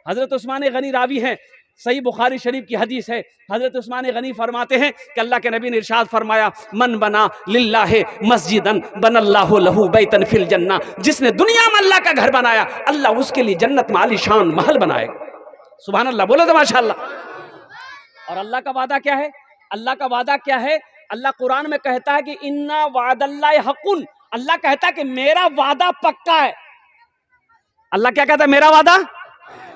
A: हजरत उस्मान गनी रावी हैं, सही बुखारी शरीफ की हदीस है। हजरत उस्मान गनी फरमाते हैं कि अल्लाह के नबी ने इरशाद फरमाया, मन बना लिल्लाहि मस्जिदन बनल्लाहु लहू बैतन फिल जन्ना। जिसने दुनिया में अल्लाह का घर बनाया, अल्लाह उसके लिए जन्नत में आलीशान महल बनाएगा। सुभान अल्लाह, बोलो तो माशाअल्लाह। और अल्लाह का वादा क्या है? अल्लाह का वादा क्या है? अल्लाह कुरान में कहता है कि इन्ना वादल्लाहि हक़ुन। अल्लाह कहता है कि मेरा वादा पक्का है। अल्लाह क्या कहता है? मेरा वादा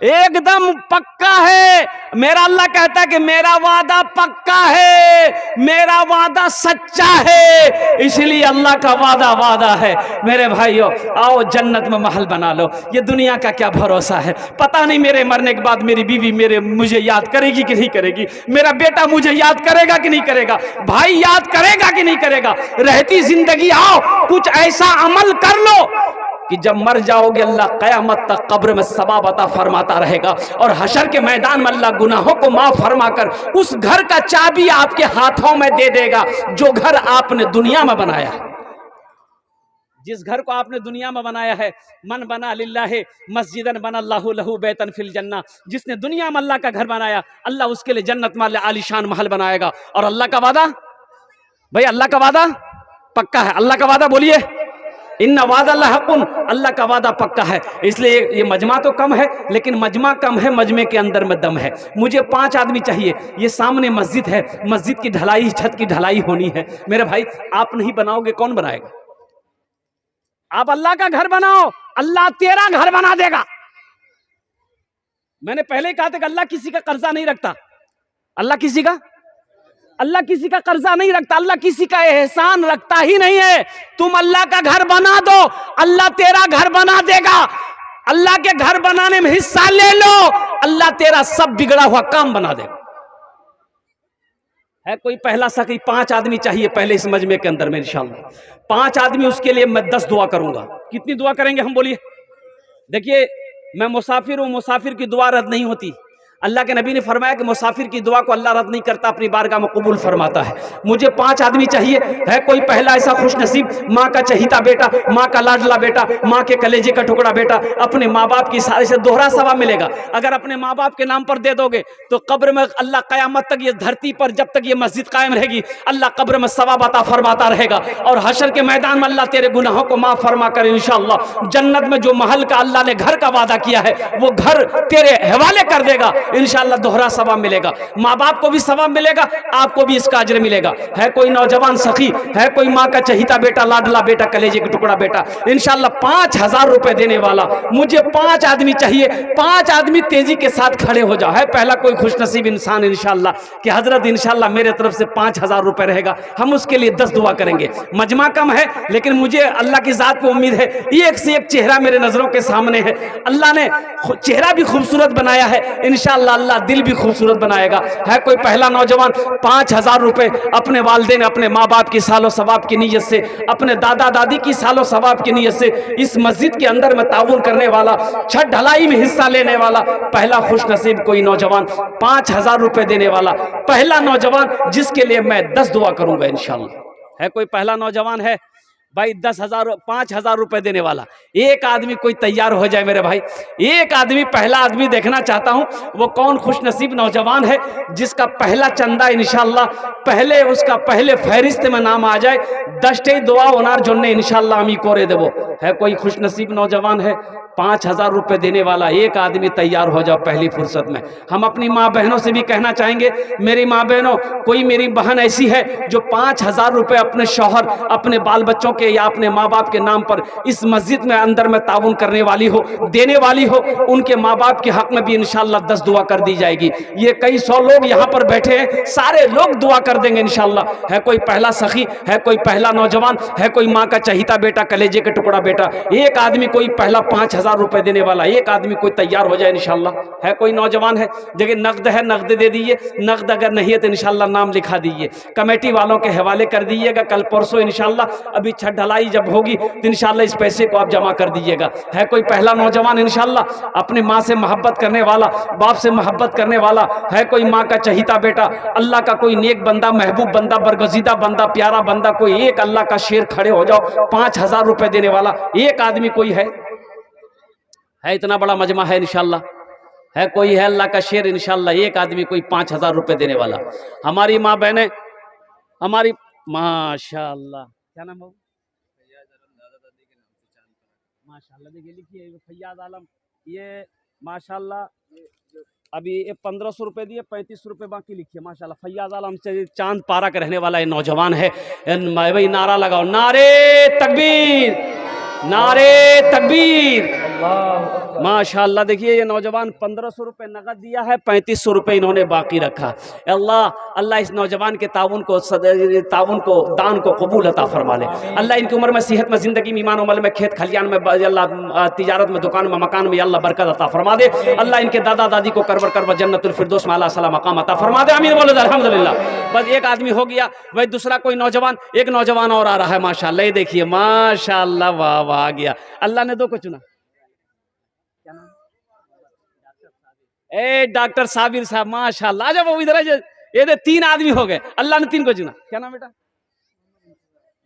A: एकदम पक्का है। मेरा अल्लाह कहता है कि मेरा वादा पक्का है, मेरा वादा सच्चा है। इसलिए अल्लाह का वादा है। मेरे भाइयों, आओ जन्नत में महल बना लो। ये दुनिया का क्या भरोसा है? पता नहीं मेरे मरने के बाद मेरी बीवी मुझे याद करेगी कि नहीं करेगी, मेरा बेटा मुझे याद करेगा कि नहीं करेगा, भाई याद करेगा कि नहीं करेगा। रहती जिंदगी आओ कुछ ऐसा अमल कर लो कि जब मर जाओगे अल्लाह क़यामत तक कब्र में सवाब अता फरमाता रहेगा, और हशर के मैदान में अल्लाह गुनाहों को माफ फरमाकर उस घर का चाबी आपके हाथों में दे देगा जो घर आपने दुनिया में बनाया है। जिस घर को आपने दुनिया में बनाया है, मन बना लिल्लाहि मस्जिदन बनल्लाहु लहू बैतन फिल जन्ना। जिसने दुनिया में अल्लाह का घर बनाया, अल्लाह उसके लिए जन्नत में आलीशान महल बनाएगा। और अल्लाह का वादा, भाई अल्लाह का वादा पक्का है। अल्लाह का वादा बोलिए, इन्ना वादल्लाहि हक़्क़ुन। अल्लाह का वादा पक्का है। इसलिए ये मजमा तो कम है, लेकिन मजमा कम है, मजमे के अंदर में दम है। मुझे 5 आदमी चाहिए। ये सामने मस्जिद है, मस्जिद की ढलाई, छत की ढलाई होनी है। मेरे भाई, आप नहीं बनाओगे कौन बनाएगा? आप अल्लाह का घर बनाओ, अल्लाह तेरा घर बना देगा। मैंने पहले ही कहा था कि अल्लाह किसी का कर्जा नहीं रखता। अल्लाह किसी का कर्जा नहीं रखता, अल्लाह किसी का एहसान रखता ही नहीं है। तुम अल्लाह का घर बना दो, अल्लाह तेरा घर बना देगा। अल्लाह के घर बनाने में हिस्सा ले लो, अल्लाह तेरा सब बिगड़ा हुआ काम बना देगा। है कोई पहला सा? 5 आदमी चाहिए पहले इस मजमे के अंदर में इंशाअल्लाह। 5 आदमी, उसके लिए मैं 10 दुआ करूंगा। कितनी दुआ करेंगे हम? बोलिए। देखिए, मैं मुसाफिर हूं, मुसाफिर की दुआ रद्द नहीं होती। अल्लाह के नबी ने फरमाया कि मुसाफिर की दुआ को अल्लाह रद्द नहीं करता, अपनी बारगाह में कबूल फरमाता है। मुझे 5 आदमी चाहिए। है कोई पहला ऐसा खुश नसीब, माँ का चहीता बेटा, माँ का लाडला बेटा, माँ के कलेजे का टुकड़ा बेटा, अपने माँ बाप की सारे से दोहरा सवाब मिलेगा। अगर अपने माँ बाप के नाम पर दे दोगे तो कब्र में अल्लाह क़यामत तक, ये धरती पर जब तक ये मस्जिद कायम रहेगी, अल्लाह कब्र में सवाब अता फरमाता रहेगा। और हशर के मैदान में अल्लाह तेरे गुनाहों को माफ फरमा कर इंशाअल्लाह जन्नत में जो महल का अल्लाह ने घर का वादा किया है, वो घर तेरे हवाले कर देगा। इंशाअल्लाह दोहरा सवाब मिलेगा। माँ बाप को भी सवाब मिलेगा, आपको भी इसका अजर मिलेगा। है कोई नौजवान सखी, है कोई माँ का चहीता बेटा, लाडला बेटा, कलेजे का टुकड़ा बेटा, इंशाअल्लाह 5,000 रुपए देने वाला, मुझे 5 आदमी चाहिए, 5 आदमी तेजी के साथ खड़े हो जाओ। है पहला कोई खुशनसीब इंसान इंशाअल्लाह कि हजरत इंशाअल्लाह मेरे तरफ से 5,000 रुपए रहेगा, हम उसके लिए 10 दुआ करेंगे। मजमा कम है लेकिन मुझे अल्लाह की जात पे उम्मीद है, एक से एक चेहरा मेरे नजरों के सामने है। अल्लाह ने चेहरा भी खूबसूरत बनाया है, इंशाअल्लाह अल्लाह दिल भी खूबसूरत बनाएगा। है कोई पहला नौजवान 5,000 रुपए अपने वालिदैन, अपने माँ बाप की सालो सवाब की नीयत से, अपने दादा दादी की सालो सवाब की नीयत से इस मस्जिद के अंदर में ताउन करने वाला, छत ढलाई में हिस्सा लेने वाला पहला खुशनसीब कोई नौजवान, 5,000 रुपए देने वाला पहला नौजवान, जिसके लिए मैं 10 दुआ करूंगा इंशाअल्लाह। है कोई पहला नौजवान है भाई 10,000 5,000 रुपए देने वाला, एक आदमी कोई तैयार हो जाए मेरे भाई, एक आदमी, पहला आदमी देखना चाहता हूं वो कौन खुशनसीब नौजवान है जिसका पहला चंदा इंशाअल्लाह पहले उसका पहले फहरिस्त में नाम आ जाए। 10 दुआ ओनार जोन्ने इंशाअल्लाह अमी कोरे देवो। है कोई खुशनसीब नौजवान है 5,000 रुपए देने वाला, एक आदमी तैयार हो जाओ पहली फुर्सत में। हम अपनी माँ बहनों से भी कहना चाहेंगे, मेरी माँ बहनों, कोई मेरी बहन ऐसी है जो 5,000 रुपए अपने शौहर, अपने बाल बच्चों के या अपने माँ बाप के नाम पर इस मस्जिद में अंदर में ताउन करने वाली हो, देने वाली हो, उनके माँ बाप के हक में भी इंशाअल्लाह 10 दुआ कर दी जाएगी। ये कई 100 लोग यहाँ पर बैठे हैं, सारे लोग दुआ कर देंगे इंशाअल्लाह। है कोई पहला सखी, है कोई पहला नौजवान, है कोई माँ का चहीता बेटा, कलेजे का टुकड़ा बेटा, एक आदमी कोई पहला 5,000 रुपए देने वाला, एक आदमी कोई तैयार हो जाए इंशाअल्लाह। है कोई नौजवान है, जगह नकद है नकद दे दीजिए, नकद अगर नहीं है तो इंशाअल्लाह नाम लिखा दीजिए, कमेटी वालों के हवाले कर दीजिएगा। कल परसों इंशाअल्लाह अभी छत ढलाई जब होगी तो इंशाअल्लाह इस पैसे को आप जमा कर दीजिएगा। है कोई पहला नौजवान इंशाअल्लाह अपनी माँ से मोहब्बत करने वाला, बाप से मोहब्बत करने वाला, है कोई माँ का चहीता बेटा, अल्लाह का कोई नेक बंदा, महबूब बंदा, बरगजीदा बंदा, प्यारा बंदा, कोई एक अल्लाह का शेर खड़े हो जाओ 5,000 रुपए देने वाला, एक आदमी कोई है इतना बड़ा मजमा है इंशाअल्लाह। है कोई है अल्लाह का शेर इंशाअल्लाह, एक आदमी कोई 5,000 रुपए देने वाला। हमारी माँ बहनें, हमारी माशाअल्लाह, क्या नाम हो माशाअल्लाह, देखिए लिखिए फैयाज आलम, ये माशाअल्लाह अभी ये 1,500 रुपए दिए, 35 रुपए बाकी लिखिए माशाअल्लाह। फैयाज आलम से चांद पारा का रहने वाला ये नौजवान है। भाई नारा लगाओ, नारे तकबीर, नारे तकबीर, माशाअल्लाह। देखिए ये नौजवान 1,500 रुपए नगद दिया है, 3,500 रुपए इन्होंने बाकी रखा। अल्लाह अल्लाह इस नौजवान के ताउन को दान को कबूल अता फरमा ले। अल्लाह इनकी उम्र में, सेहत में, जिंदगी में, ईमान अमल में, खेत खलियान में, अल्लाह तिजारत में, दुकान में, मकान में अल्लाह बरकत अता फरमा दे। अल्लाह इनके दादा दादी को करबर करबर जन्नतुल फिरदौस में आला सला मकाम अता फरमा दे। आमीन बोलो अल्हम्दुलिल्लाह। बस एक आदमी हो गया भाई, दूसरा कोई नौजवान, एक नौजवान और आ रहा है माशाअल्लाह। ये देखिए माशाअल्लाह, वाह वाह, आ गया, अल्लाह ने 2 को चुना। ए डॉक्टर साबिर साहब माशाअल्लाह, जब वो इधर ये 3 आदमी हो गए, अल्लाह ने 3 को चुना। क्या नाम बेटा?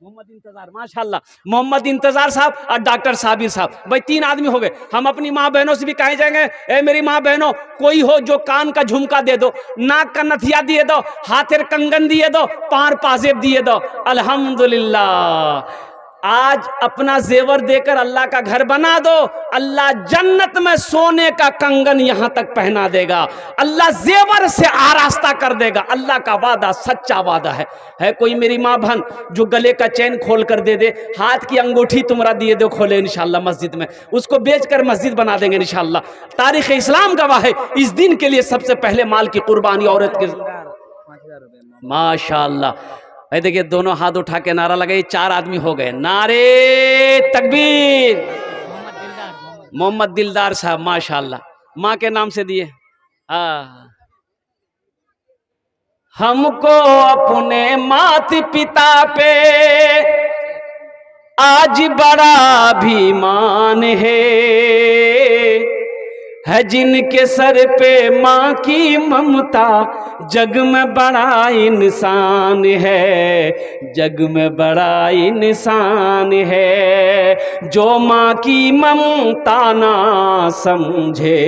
A: मोहम्मद इंतजार, माशाअल्लाह, मोहम्मद इंतजार साहब और डॉक्टर साबिर साहब, भाई 3 आदमी हो गए। हम अपनी माँ बहनों से भी कहे जाएंगे, ए मेरी माँ बहनों, कोई हो जो कान का झुमका दे दो, नाक का नथिया दिए दो, हाथेर कंगन दिए दो, पार पाजेब दिए दो, अल्हम्दुलिल्लाह। आज अपना जेवर देकर अल्लाह का घर बना दो, अल्लाह जन्नत में सोने का कंगन यहां तक पहना देगा, अल्लाह जेवर से आरास्ता कर देगा। अल्लाह का वादा सच्चा वादा है। है कोई मेरी माँ बहन जो गले का चैन खोल कर दे दे, हाथ की अंगूठी तुम्हारा दिए दो खोले इंशाअल्लाह मस्जिद में, उसको बेचकर मस्जिद बना देंगे इंशाअल्लाह। तारीख इस्लाम गवाह है, इस दिन के लिए सबसे पहले माल की कुर्बानी औरत के, माशाअल्लाह। देखिए दोनों हाथ उठा के नारा लगाइए, 4 आदमी हो गए। नारे तकबीर, मोहम्मद दिलदार साहब माशाअल्लाह, माँ के नाम से दिए। हमको अपने माता पिता पे आज बड़ा अभिमान है जिनके सर पे माँ की ममता, जग में बड़ा इंसान है, जग में बड़ा इंसान है। जो माँ की ममता ना समझे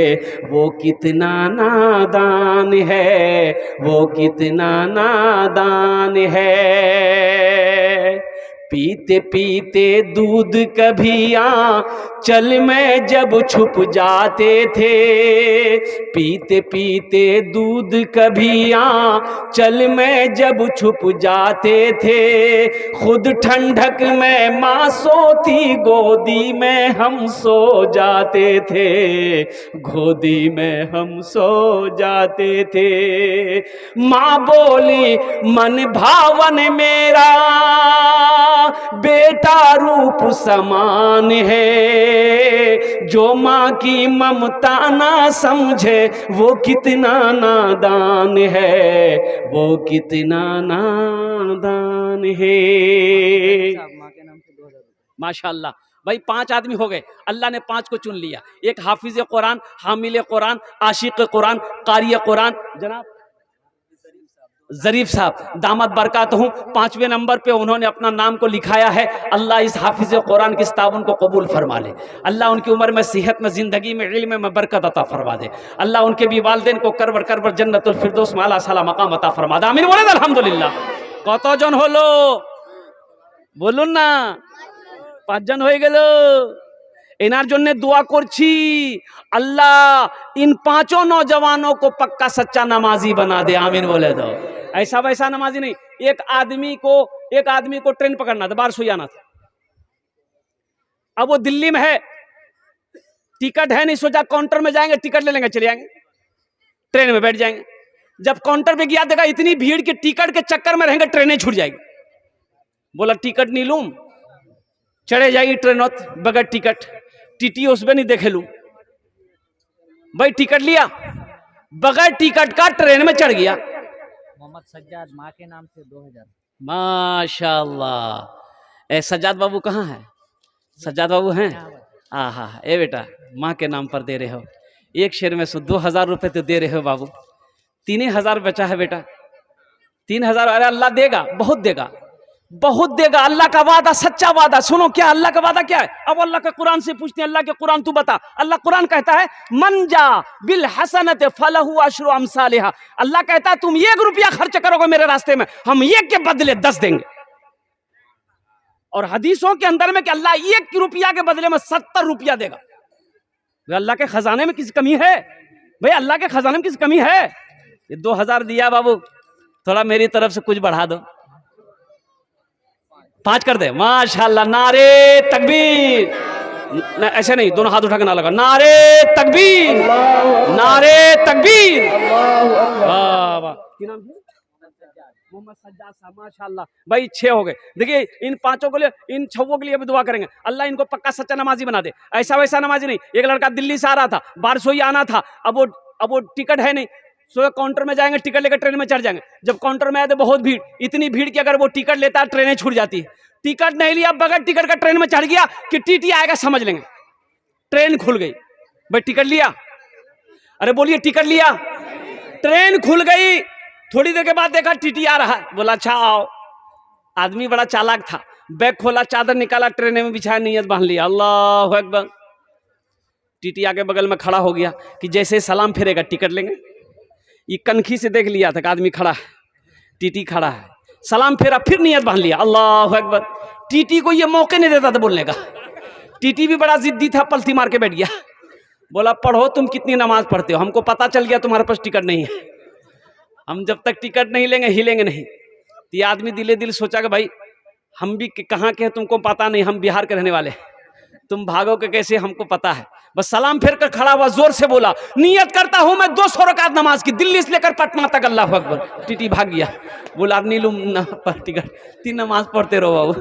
A: वो कितना नादान है, वो कितना नादान है। पीते पीते दूध कभी आंचल में जब छुप जाते थे, पीते पीते दूध कभी आंचल में जब छुप जाते थे, खुद ठंडक में माँ सोती गोदी में हम सो जाते थे, गोदी में हम सो जाते थे। माँ बोली मन भावन मेरा बेटा रूप समान है, जो माँ की ममता ना समझे वो कितना नादान है, वो कितना नादान है। माशाअल्लाह भाई 5 आदमी हो गए, अल्लाह ने 5 को चुन लिया। एक हाफिज कुरान, हामिल कुरान, आशिक कुरान, कारी कुरान, जनाब जरीफ साहब दामद बरकात हूँ, 5वें नंबर पे उन्होंने अपना नाम को लिखाया है। अल्लाह इस हाफिज कुरान की ताउन को कबूल फरमा ले, अल्लाह उनकी उम्र में, सेहत में, जिंदगी में, इल्म में बरकत अता फरमा दे, अल्लाह उनके भी वालिदैन को करबर करबर जन्नतुल फिरदौस में आला साला मकाम अता फरमा दे। आमीन बोलें अल्हम्दुलिल्लाह। कतजन हलो বলুন না, 5 জন হয়ে গেল। এনার জন্য দোয়া করছি, अल्लाह इन 5 नौजवानों को पक्का सच्चा नमाजी बना दे। आमीन बोले दो। ऐसा वैसा नमाजी नहीं, एक आदमी को ट्रेन पकड़ना था, 1200 आना था। अब वो दिल्ली में है, टिकट है नहीं, सोचा काउंटर में जाएंगे टिकट ले लेंगे, चले जाएंगे, ट्रेन में बैठ जाएंगे। जब काउंटर पे गया देखा इतनी भीड़ के टिकट के चक्कर में रहेंगे ट्रेनें छूट जाएगी। बोला टिकट नहीं लूं, चढ़े जाएगी ट्रेन बगैर टिकट, टीटी उसमें नहीं देखे लूं। भाई टिकट लिया, बगैर टिकट का ट्रेन में चढ़ गया।
B: मोहम्मद सज्जाद माँ के नाम से 2000।
A: माशाअल्लाह। ए सज्जाद बाबू कहाँ है? सज्जाद बाबू हैं? हाँ, ए बेटा माँ के नाम पर दे रहे हो, एक शेर में 2000 रुपए तो दे रहे हो बाबू, 3000 बचा है बेटा, 3000। अरे अल्लाह देगा, बहुत देगा, बहुत देगा। अल्लाह का वादा सच्चा वादा। सुनो क्या अल्लाह का वादा क्या है? अब अल्लाह के कुरान से पूछते हैं, अल्लाह के कुरान तू बता। अल्लाह कुरान कहता है मन जा बिल हसनत फलहु अशरु अमसालिहा। अल्लाह कहता है तुम 1 रुपया खर्च करोगे मेरे रास्ते में, हम 1 के बदले 10 देंगे। और हदीसों के अंदर में कि अल्लाह 1 रुपया के बदले में 70 रुपया देगा। भाई अल्लाह के खजाने में किसी कमी है? भाई अल्लाह के खजाने में किसी कमी है? ये 2000 दिया बाबू, थोड़ा मेरी तरफ से कुछ बढ़ा दो, 5 कर दे। माशाअल्लाह, नारे तकबीर। ऐसे नहीं, दोनों हाथ उठा के ना लगा, नारे तकबीर, नारे तकबीर। वाह वाह, क्या नाम है? मोहम्मद सज्जाद साहब। माशाअल्लाह भाई 6 हो गए। देखिए इन 5 के लिए, इन 6 के लिए भी दुआ करेंगे, अल्लाह इनको पक्का सच्चा नमाजी बना दे। ऐसा वैसा नमाजी नहीं। एक लड़का दिल्ली से आ रहा था, 1200 ही आना था, अब वो टिकट है नहीं, सो काउंटर में जाएंगे, टिकट लेकर ट्रेन में चढ़ जाएंगे। जब काउंटर में आए तो बहुत भीड़, इतनी भीड़ कि अगर वो टिकट लेता है ट्रेनें छूट जाती है। टिकट नहीं लिया, बगैर टिकट का ट्रेन में चढ़ गया कि टीटी आएगा समझ लेंगे, ट्रेन खुल गई। भाई टिकट लिया? अरे बोलिए टिकट लिया? ट्रेन खुल गई। थोड़ी देर के बाद देखा टीटी आ रहा, बोला अच्छा आओ। आदमी बड़ा चालाक था, बैग खोला, चादर निकाला, ट्रेन में बिछाया, नियत बांध लिया, अल्लाह अकबर। टीटी आके बगल में खड़ा हो गया कि जैसे सलाम फिरेगा टिकट लेंगे। ये कनखी से देख लिया था कि आदमी खड़ा है, टीटी खड़ा है, सलाम फेरा, फिर नियत बांध लिया, अल्लाह अकबर। टीटी को ये मौके नहीं देता था बोलने का। टीटी भी बड़ा जिद्दी था, पलथी मार के बैठ गया। बोला पढ़ो तुम कितनी नमाज पढ़ते हो, हमको पता चल गया तुम्हारे पास टिकट नहीं है, हम जब तक टिकट नहीं लेंगे हिलेंगे नहीं। तो ये आदमी दिले दिल सोचा कि भाई हम भी कहाँ के हैं तुमको पता नहीं, हम बिहार के रहने वाले, तुम भागोगे कैसे हमको पता है। बस सलाम फेर कर खड़ा हुआ, जोर से बोला नियत करता हूं मैं 200 रकात नमाज की, दिल्ली से लेकर पटना तक, अल्लाह अकबर। टीटी भाग गया, बोला अब नहीं लूं टिकट, 3 नमाज पढ़ते रहो बाबू।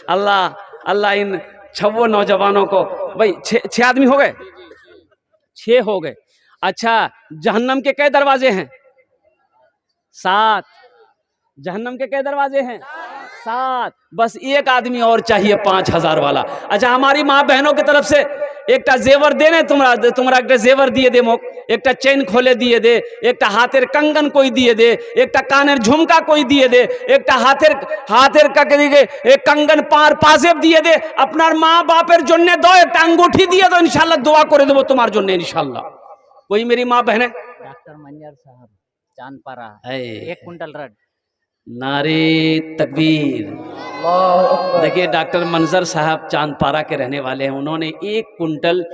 A: अल्लाह अल्लाह इन 6 नौजवानों को, भाई 6 आदमी हो गए, 6 हो गए। अच्छा जहन्नम के कई दरवाजे हैं? 7। जहन्नम के कई दरवाजे हैं? 7। बस एक आदमी और चाहिए 5000 वाला। अच्छा हमारी माँ बहनों की तरफ से एक जेवर देने, तुम्हारा एक जेवर दिए दे, मोक एक चैन खोले दिए दे, एक हाथेर कंगन कोई दिए दे, एक कानेर झुमका कोई दिए दे, एक हाथेर का एक कंगन पार पाजेब दिए दे, अपनार माँ बापेर जन्ने दो एक अंगूठी दिए दो, इंशाल्लाह दुआ करे देबो तुम्हार जन्ने इंशाल्लाह। कोई मेरी माँ बहने?
B: डॉक्टर मंजर साहब चांदपारा, 1 कुंटल रड।
A: नारे तकबीर, देखिए डॉक्टर मंजर साहब चांदपारा के रहने वाले हैं, उन्होंने 1 कुंटल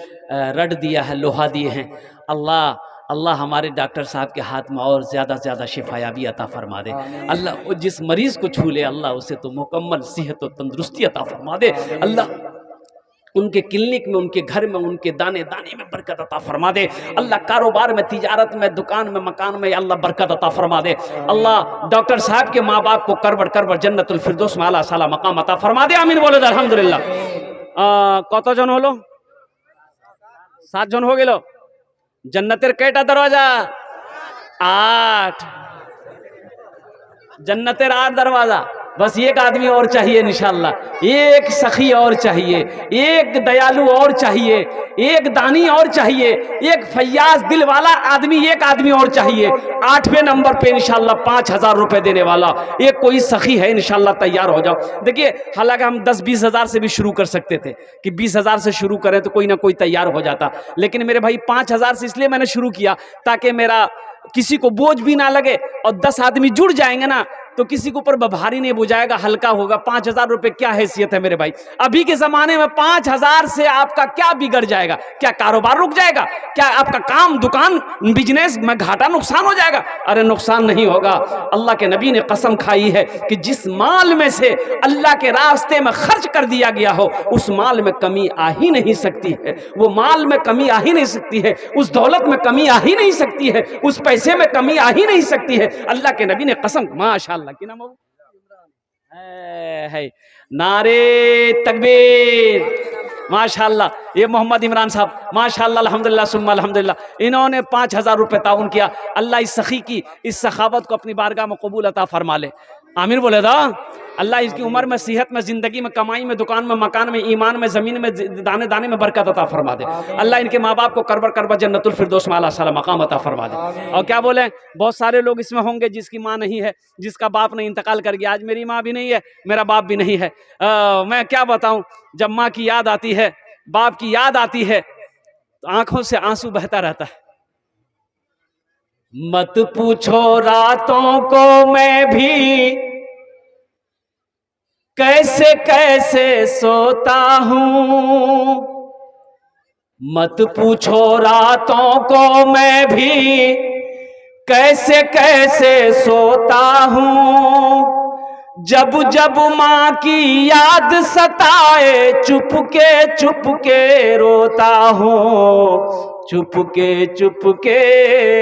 A: रड दिया है, लोहा दिए हैं। अल्लाह अल्लाह हमारे डॉक्टर साहब के हाथ में और ज़्यादा से ज़्यादा शिफायाबी अता फरमा दे। अल्लाह वो जिस मरीज़ को छू ले अल्लाह उसे तो मुकम्मल सेहत और तंदुरुस्ती अता फरमा दे। अल्लाह उनके क्लिनिक में, उनके घर में, उनके दाने दाने में बरकत अता फरमा दे। अल्लाह कारोबार में, तिजारत में, दुकान में, मकान में अल्लाह बरकत अता फरमा दे। अल्लाह डॉक्टर साहब के माँ बाप को करबर करबर जन्नतुल फिरदौस में आला साला मकाम अता फरमा दे। आमीन बोले अल्हम्दुलिल्लाह। कतजन हलो? 7 जन हो गेलो। जन्नतेर कयटा दरवाजा? 8। जन्नतेर 8 दरवाजा। बस एक आदमी और चाहिए इंशाअल्लाह, एक सखी और चाहिए, एक दयालु और चाहिए, एक दानी और चाहिए, एक फैयाज दिल वाला आदमी, एक आदमी और चाहिए। 8वें नंबर पे इंशाअल्लाह 5000 रुपए देने वाला एक कोई सखी है इंशाअल्लाह, तैयार हो जाओ। देखिए हालांकि हम 10-20 हज़ार से भी शुरू कर सकते थे कि 20 हज़ार से शुरू करें तो कोई ना कोई तैयार हो जाता, लेकिन मेरे भाई 5000 से इसलिए मैंने शुरू किया ताकि मेरा किसी को बोझ भी ना लगे और 10 आदमी जुड़ जाएंगे ना तो किसी के ऊपर भारी नहीं बुझाएगा, हल्का होगा। 5000 रुपए क्या हैसियत है मेरे भाई? अभी के जमाने में 5000 से आपका क्या बिगड़ जाएगा? क्या कारोबार रुक जाएगा? क्या आपका काम, दुकान, बिजनेस में घाटा नुकसान हो जाएगा? अरे नुकसान नहीं होगा। अल्लाह के नबी ने कसम खाई है कि जिस माल में से अल्लाह के रास्ते में खर्च कर दिया गया हो उस माल में कमी आ ही नहीं सकती है। वो माल में कमी आ ही नहीं सकती है, उस दौलत में कमी आ ही नहीं सकती है, उस पैसे में कमी आ ही नहीं सकती है। अल्लाह के नबी ने कसम, माशाअल्लाह की नाम है नारे तकबीर, माशाअल्लाह। ये मोहम्मद इमरान साहब माशाअल्लाह, अल्हम्दुलिल्लाह सुम्मा अल्हम्दुलिल्लाह, इन्होंने 5000 रुपए ताउन किया। अल्लाह इस सखी की इस सखावत को अपनी बारगाह में कबूल अता फरमा ले। आमीर बोले दा। अल्लाह इसकी उम्र में, सेहत में, जिंदगी में, कमाई में, दुकान में, मकान में, ईमान में, जमीन में, दाने दाने में बरकत अता फरमा दे। अल्लाह इनके माँ बाप को करबर करबर जन्नतुल फिरदौस में आला साला मकाम अता फरमा दे। और क्या बोले, बहुत सारे लोग इसमें होंगे जिसकी माँ नहीं है, जिसका बाप ने इंतकाल कर गया। आज मेरी माँ भी नहीं है, मेरा बाप भी नहीं है। मैं क्या बताऊं, जब माँ की याद आती है, बाप की याद आती है तो आंखों से आंसू बहता रहता है। मत पूछो रातों को मैं भी कैसे कैसे सोता हूँ, मत पूछो रातों को मैं भी कैसे कैसे सोता हूँ। जब जब माँ की याद सताए चुपके रोता हूँ, चुपके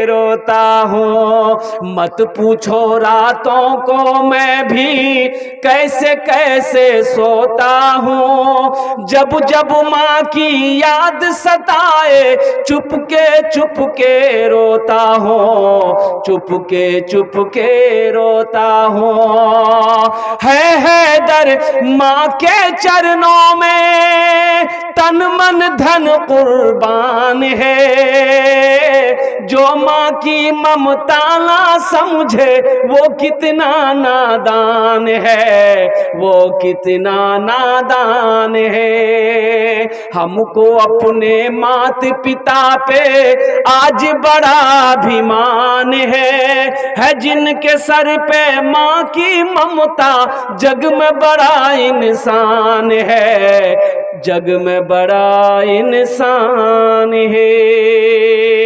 A: रोता हूँ। मत पूछो रातों को मैं भी कैसे कैसे सोता हूँ। जब जब माँ की याद सताए चुपके रोता हूँ, चुपके रोता हूँ। है दर माँ के चरणों में तन मन धन कुर्बान है। जो माँ की ममता ना समझे वो कितना नादान है, वो कितना नादान है। हमको अपने मात पिता पे आज बड़ा अभिमान है जिनके सर पे माँ की ममता जग में बड़ा इंसान है, जग में बड़ा इंसान है।